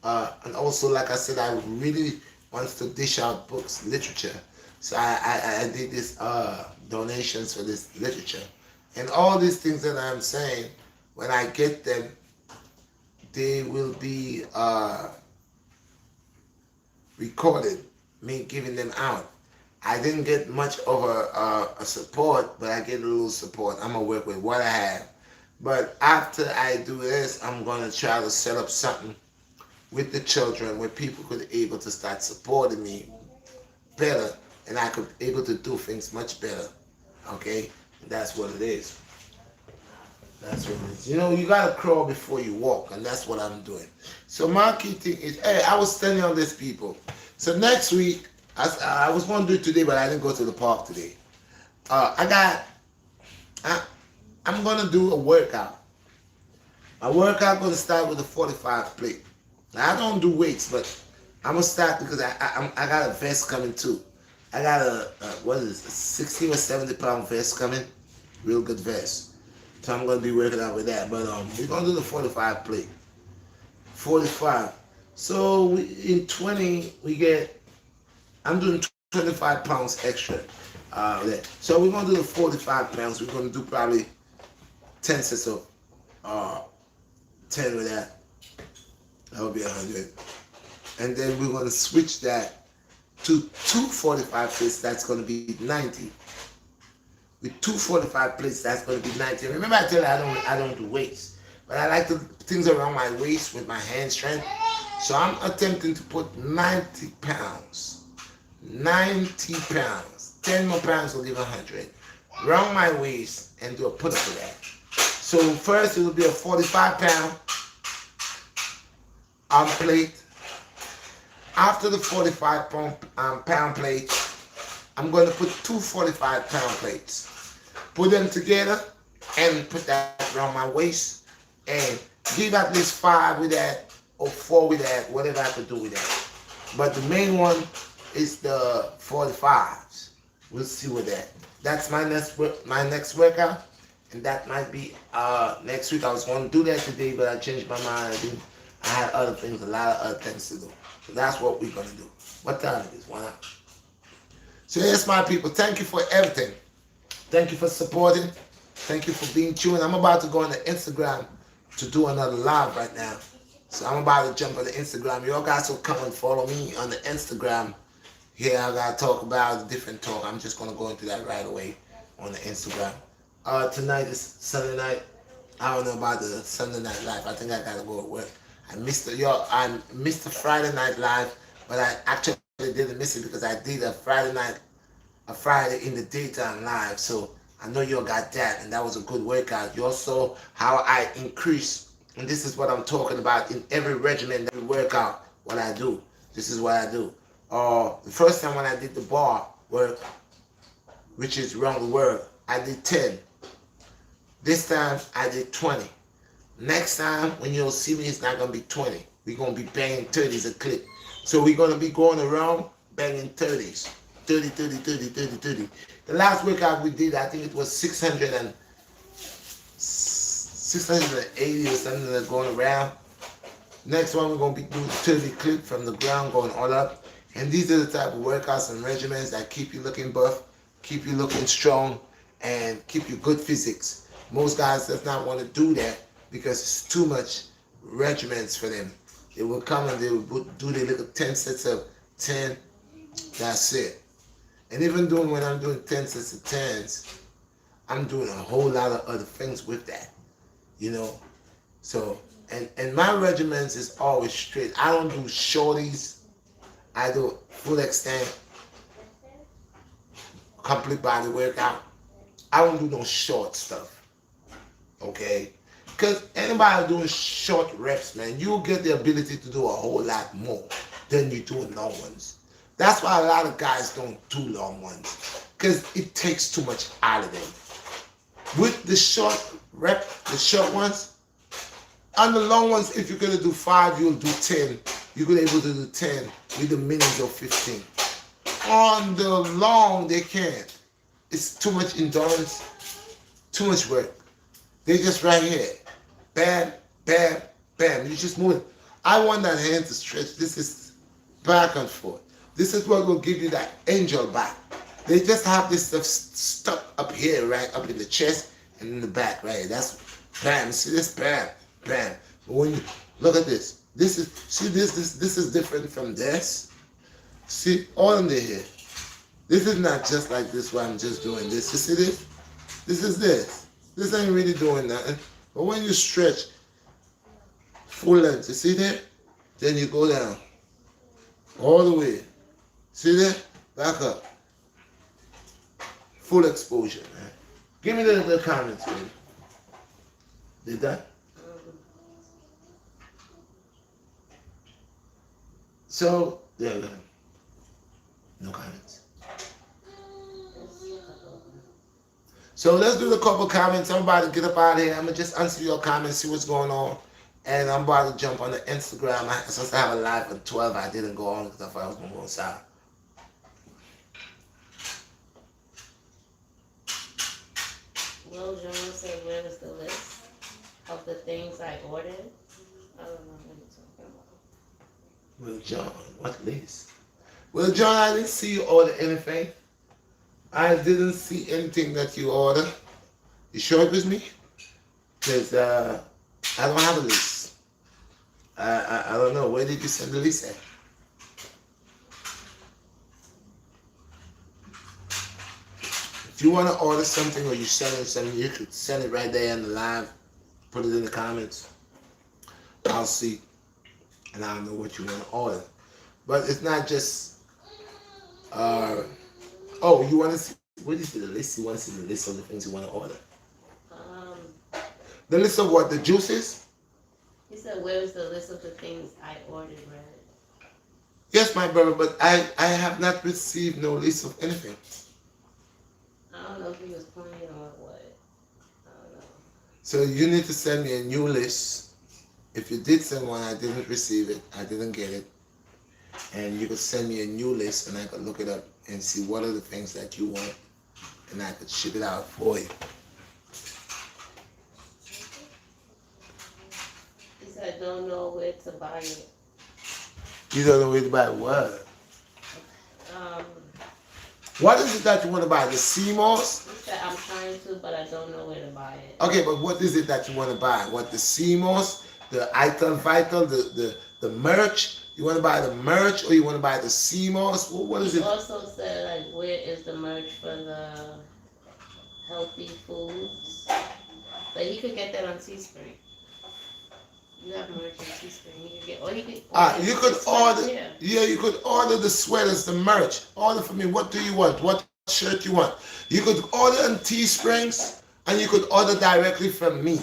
And also, like I said, I really want to dish out books, literature. So I did this donations for this literature. And all these things that I'm saying, when I get them, they will be recorded, me giving them out. I didn't get much of a support, but I get a little support. I'm going to work with what I have. But after I do this, I'm going to try to set up something with the children where people could be able to start supporting me better, and I could be able to do things much better. Okay? That's what it is. That's what it is. You know, you gotta crawl before you walk, and that's what I'm doing. So my key thing is, hey, I was telling all these people. So next week, I was going to do it today, but I didn't go to the park today. I got, I, I'm gonna do a workout. My workout gonna start with a 45 plate. Now, I don't do weights, but I'm gonna start because I got a vest coming too. I got a what is it, a 60 or 70 pound vest coming, real good vest. So I'm gonna be working out with that. But we're gonna do the 45 plate. 45. So in 20 we get. I'm doing 25 pounds extra. There. So we're gonna do the 45 pounds. We're gonna do probably 10 sets of uh 10 with that. That'll be 100. And then we're gonna switch that to two 45 plates. That's gonna be 90. With two 45 plates, that's gonna be 90. Remember I tell you I don't do weights, but I like the things around my waist with my hand strength. So I'm attempting to put 90 pounds. 90 pounds. 10 more pounds will give 100. Round my waist and do a put up with that. So first it will be a 45 pound plate. After the 45 pound plate, I'm going to put two 45 pound plates. Put them together and put that around my waist and give at least 5 with that or 4 with that, whatever I could do with that. But the main one is the 45s. We'll see with that. That's my next workout, and that might be next week. I was going to do that today, but I changed my mind. I had other things, a lot of other things to do. So that's what we're going to do. What time it is? 1 hour. So yes, my people, thank you for everything. Thank you for supporting. Thank you for being tuned. I'm about to go on the Instagram to do another live right now. So I'm about to jump on the Instagram. You all guys will come and follow me on the Instagram. Here I gotta talk about a different talk. I'm just gonna go into that right away on the Instagram. Tonight is Sunday night. I don't know about the Sunday night live. I think I gotta go to work. I missed the Friday night live, but I actually didn't miss it because I did a Friday in the daytime live. So I know you all got that, and that was a good workout. You also how I increase, and this is what I'm talking about in every regimen, every workout. What I do. This is what I do. The first time when I did the bar work, which is wrong the word, I did 10. This time I did 20. Next time when you'll see me, it's not gonna be 20. We're gonna be banging 30s a clip. So we're gonna be going around banging 30s. 30, 30, 30, 30, 30. The last workout we did, I think it was 680 or something that's going around. Next one we're gonna be doing 30 clip from the ground going all up. And these are the type of workouts and regimens that keep you looking buff, keep you looking strong, and keep you good physics. Most guys does not want to do that because it's too much regimens for them. They will come and they will do their little 10 sets of 10. That's it. And even when I'm doing 10 sets of 10s, I'm doing a whole lot of other things with that, you know. So, and my regimens is always straight. I don't do shorties. I do full extent, complete body workout. I don't do no short stuff, okay? Because anybody doing short reps, man, you'll get the ability to do a whole lot more than you do in long ones. That's why a lot of guys don't do long ones, because it takes too much out of them. With the short ones, on the long ones, if you're gonna do 5, you'll do 10. You're gonna be able to do 10 with the minutes of 15. On the long, they can't. It's too much endurance, too much work. They're just right here. Bam, bam, bam. You just move it. I want that hand to stretch. This is back and forth. This is what will give you that angel back. They just have this stuff stuck up here, right up in the chest and in the back, right? That's bam. See this? Bam, bam. But when you look at this, this is different from this. See, all in there here. This is not just like this where I'm just doing this. You see this? This is this. This ain't really doing nothing. But when you stretch full length, you see there? Then you go down. All the way. See there? Back up. Full exposure, man. Give me the comments, man. Did that? So, yeah, no comments. So let's do the couple comments. I'm about to get up out of here. I'm going to just answer your comments, see what's going on. And I'm about to jump on the Instagram. Since I have a live at 12, I didn't go on because I thought I was going to go inside. Will Jones said, where is the list of the things I ordered? I don't know what you're talking about. Will John, what list? Will John, I didn't see you order anything. I didn't see anything that you ordered. You sure it was me? Because I don't have a list. I don't know. Where did you send the list at? If you want to order something or you're selling something, you could send it right there in the live. Put it in the comments. I'll see. And I'll know what you want to order. But it's not just... oh, you want to see... What is the list? You want to see the list of the things you want to order? The list of what? The juices? He said, where's the list of the things I ordered, right? Yes, my brother, but I have not received no list of anything. I don't know if he was playing or what. I don't know. So you need to send me a new list. If you did send one, I didn't receive it. I didn't get it. And you could send me a new list and I could look it up and see what are the things that you want. And I could ship it out for you. He said, I don't know where to buy it. You don't know where to buy what? What is it that you want to buy? The CMOS? He said, I'm trying to, but I don't know where to buy it. Okay, but what is it that you want to buy? What, the CMOS, the Ital Vital, the merch? You want to buy the merch or you want to buy the CMOS? What is it? He also said, like, where is the merch for the healthy foods? But he could get that on Teespring. You have merch on Teespring. He could get, or he could. You could order. Yeah, you could order the sweaters, the merch. Order for me. What do you want? What shirt you want? You could order on Teesprings, and you could order directly from me.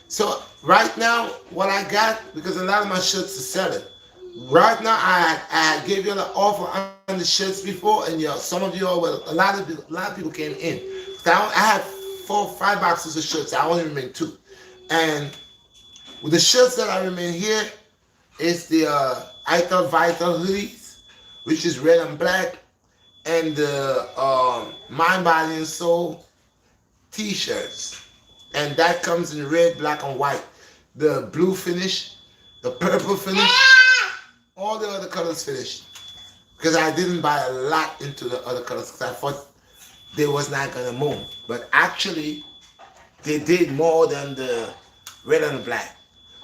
So right now, what I got, because a lot of my shirts are selling. Right now, I gave you an offer on the shirts before, and some of you all, well, a lot of people came in. I had 4 or 5 boxes of shirts. I only remain 2, and with the shirts that I remain here, it's the Ital Vital hoodies, which is red and black, and the Mind, Body, and Soul t-shirts, and that comes in red, black, and white. The blue finish, the purple finish. All the other colors finished because I didn't buy a lot into the other colors because I thought they was not gonna move. But actually, they did more than the red and the black.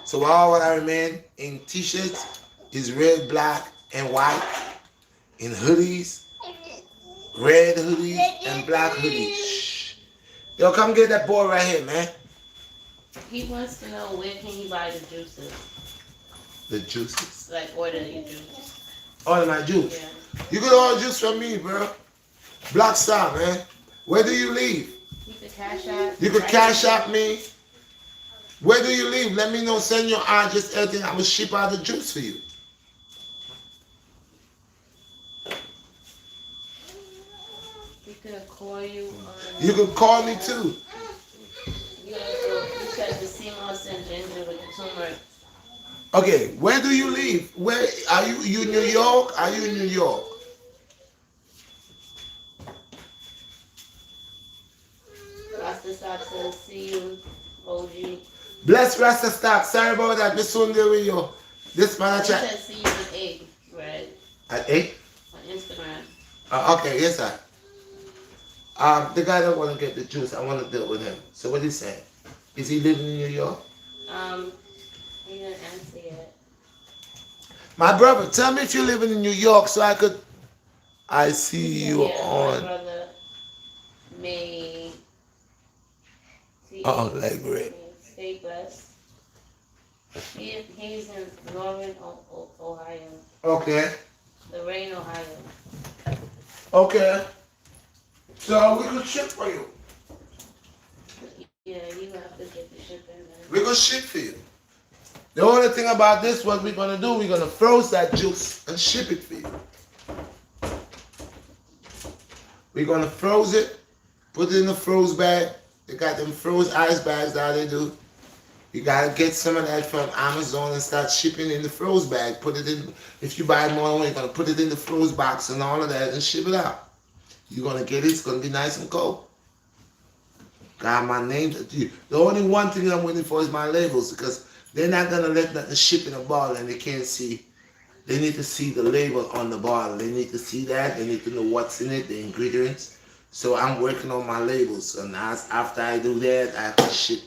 So all what I remain in t-shirts is red, black, and white. In hoodies, red hoodies and black hoodies. Shh. Yo, come get that boy right here, man. He wants to know where can he buy the juices. The juices. Like order your juice. Order my juice. Yeah. You can order juice from me, bro. BlackStar, man. Where do you live? You could cash out. You could cash out me. Where do you live? Let me know. Send your address, everything. I will ship out the juice for you. He could call you. You could call me too. You said the CMOS and ginger with the turmeric. Okay, where do you live? Where are you? You in New York? Are you in New York? Rasta Stock says, see you, OG. Bless Rasta Stock. Sorry about that. This one there with you. This man I He chat. said, see you at 8, right? At 8? On Instagram. Okay, yes sir. The guy that want to get the juice, I want to deal with him. So what he saying? Is he living in New York? He didn't answer yet. My brother, tell me if you're living in New York so I see you on. My brother may. Like great. Stay blessed. He's in Northern Ohio. Okay. Lorain, Ohio. Okay. So we could ship for you. Yeah, you have to get the shipping. We're gonna ship for you. The only thing about this, what we're gonna do, we're gonna froze that juice and ship it for you. We're gonna froze it, put it in the froze bag. They got them froze ice bags that they do. You gotta get some of that from Amazon and start shipping in the froze bag. Put it in. If you buy more, you're gonna put it in the froze box and all of that and ship it out. You're gonna get it. It's gonna be nice and cold. Got my name. The only one thing I'm waiting for is my labels because they're not gonna let nothing ship in a bottle and they can't see. They need to see the label on the bottle. They need to see that. They need to know what's in it, the ingredients. So I'm working on my labels, and after I do that, I can ship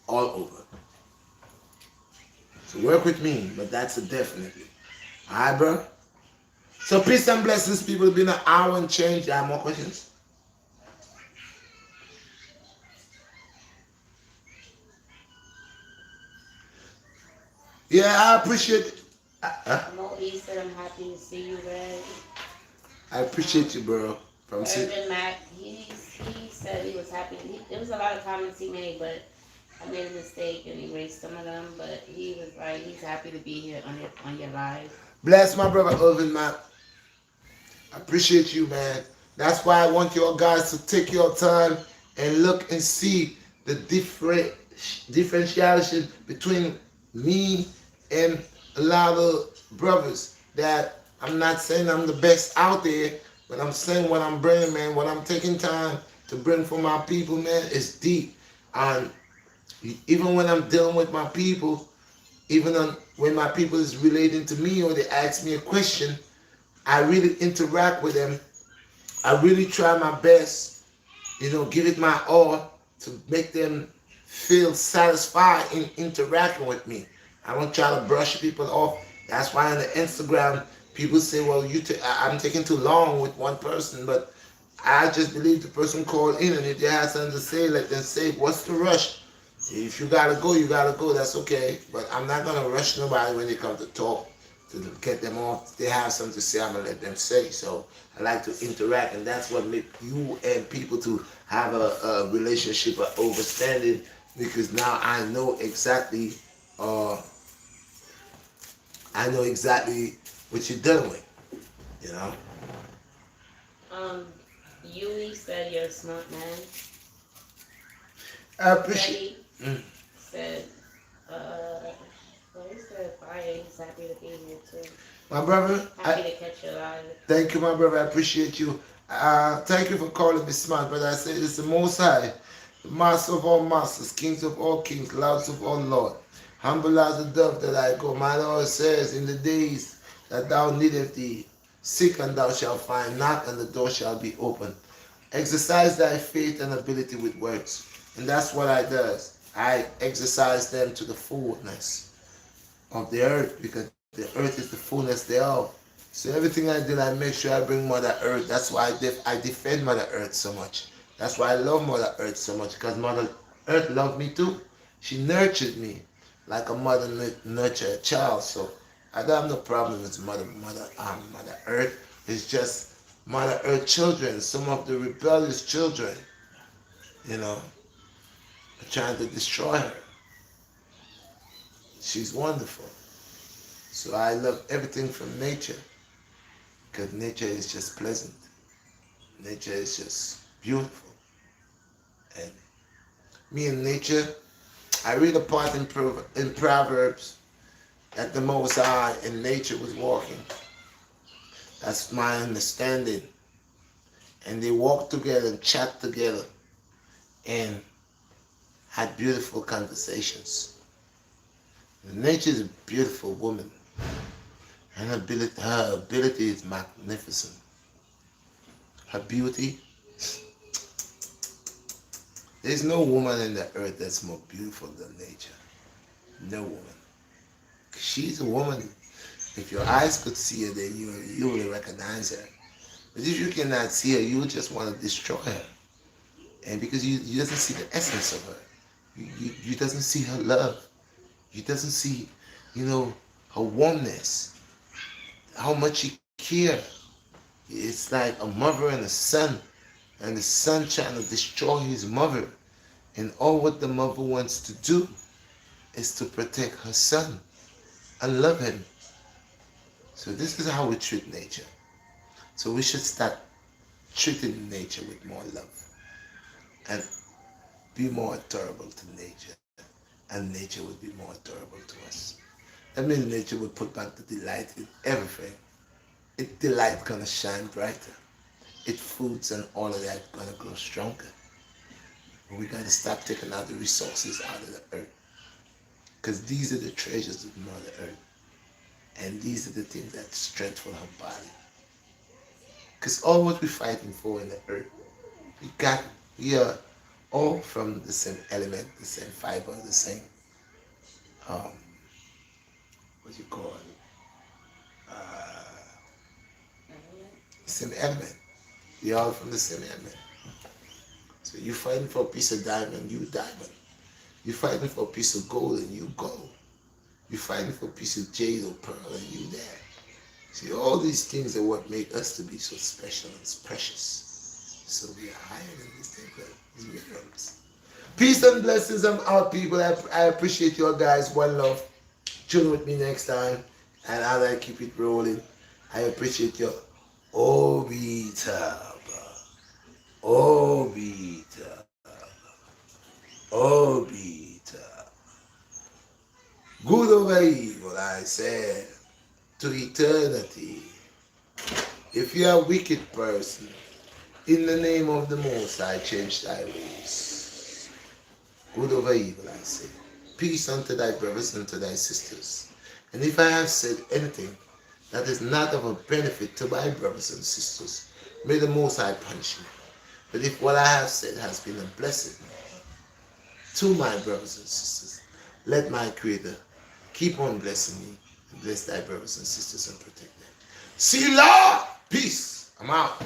all over. So work with me, but that's a definitely. All right, bro. So peace and blessings, people. It's been an hour and change. You have more questions? Yeah, I appreciate it. Mo E said, I'm happy to see you, Red. I appreciate you, bro. From Urban Mac, he said he was happy. There was a lot of comments he made, but I made a mistake and erased some of them. But he was like, he's happy to be here on your live. Bless my brother Urban Mac. I appreciate you, man. That's why I want you guys to take your time and look and see the differentiation between me and a lot of brothers. That I'm not saying I'm the best out there, but I'm saying what I'm bringing, man. What I'm taking time to bring for my people, man, is deep. And even when I'm dealing with my people, even when my people is relating to me or they ask me a question, I really interact with them. I really try my best, give it my all to make them feel satisfied in interacting with me. I don't try to brush people off. That's why on the Instagram, people say, well, I'm taking too long with one person, but I just believe the person called in, and if they have something to say, let them say, what's the rush? If you gotta go, you gotta go, that's okay. But I'm not gonna rush nobody when they come to talk, to get them off. If they have something to say, I'm gonna let them say. So I like to interact, and that's what makes you and people to have a relationship, of understanding, because now uh, I know exactly what you're dealing with, you know? Um, Yui said you're a smart man. I appreciate said, well, he said fire. He's happy to be here too. my brother. Happy to catch you live. Thank you, my brother. I appreciate you. Thank you for calling me smart, but I say it's the Most High, the Master of all masters, Kings of all kings, Lords of all lords. Humble as the dove that I go. My Lord says, in the days that thou needest thee, seek and thou shalt find, knock and the door shall be open. Exercise thy faith and ability with words. And that's what I does. I exercise them to the fullness of the earth, because the earth is the fullness thereof. So everything I do, I make sure I bring Mother Earth. That's why I defend Mother Earth so much. That's why I love Mother Earth so much, because Mother Earth loved me too. She nurtured me like a mother nurture a child. So I don't have no problem with Mother Earth. It's just Mother Earth children, some of the rebellious children, are trying to destroy her. She's wonderful. So I love everything from nature, because nature is just pleasant. Nature is just beautiful. And me and nature, I read a part in Proverbs that the Most High in nature was walking. That's my understanding. And they walked together and chat together and had beautiful conversations. Nature is a beautiful woman. And her ability is magnificent. Her beauty, there's no woman in the earth that's more beautiful than nature. No woman. She's a woman. If your eyes could see her, then you will recognize her. But if you cannot see her, you just want to destroy her. And because you doesn't see the essence of her. You doesn't see her love. You doesn't see, her warmness. How much she cares. It's like a mother and a son. And the son trying to destroy his mother. And all what the mother wants to do is to protect her son and love him. So this is how we treat nature. So we should start treating nature with more love and be more adorable to nature. And nature would be more adorable to us. That means nature would put back the delight in everything. It delight gonna shine brighter. It foods and all of that gonna grow stronger. We gotta stop taking out the resources out of the earth. Because these are the treasures of Mother Earth. And these are the things that strengthen her body. Because all what we're fighting for in the earth, we are all from the same element, the same fiber, the same, um, what you call it, same element. We all from the same element. So you're fighting for a piece of diamond, you diamond. You're fighting for a piece of gold and you gold. You're fighting for a piece of jade or pearl and you there. See, all these things are what make us to be so special and precious. So we are higher than these things, these minerals. Peace and blessings, I'm out, people. I appreciate you guys. One love. Tune with me next time. And as I keep it rolling, I appreciate you. Obita. Obita. Obita. Good over evil, I said, to eternity. If you are a wicked person, in the name of the Most High, change thy ways. Good over evil, I say. Peace unto thy brothers and to thy sisters. And if I have said anything that is not of a benefit to my brothers and sisters, may the Most High punish me. But if what I have said has been a blessing to my brothers and sisters, let my Creator keep on blessing me and bless thy brothers and sisters and protect them. See, Lord, peace. I'm out.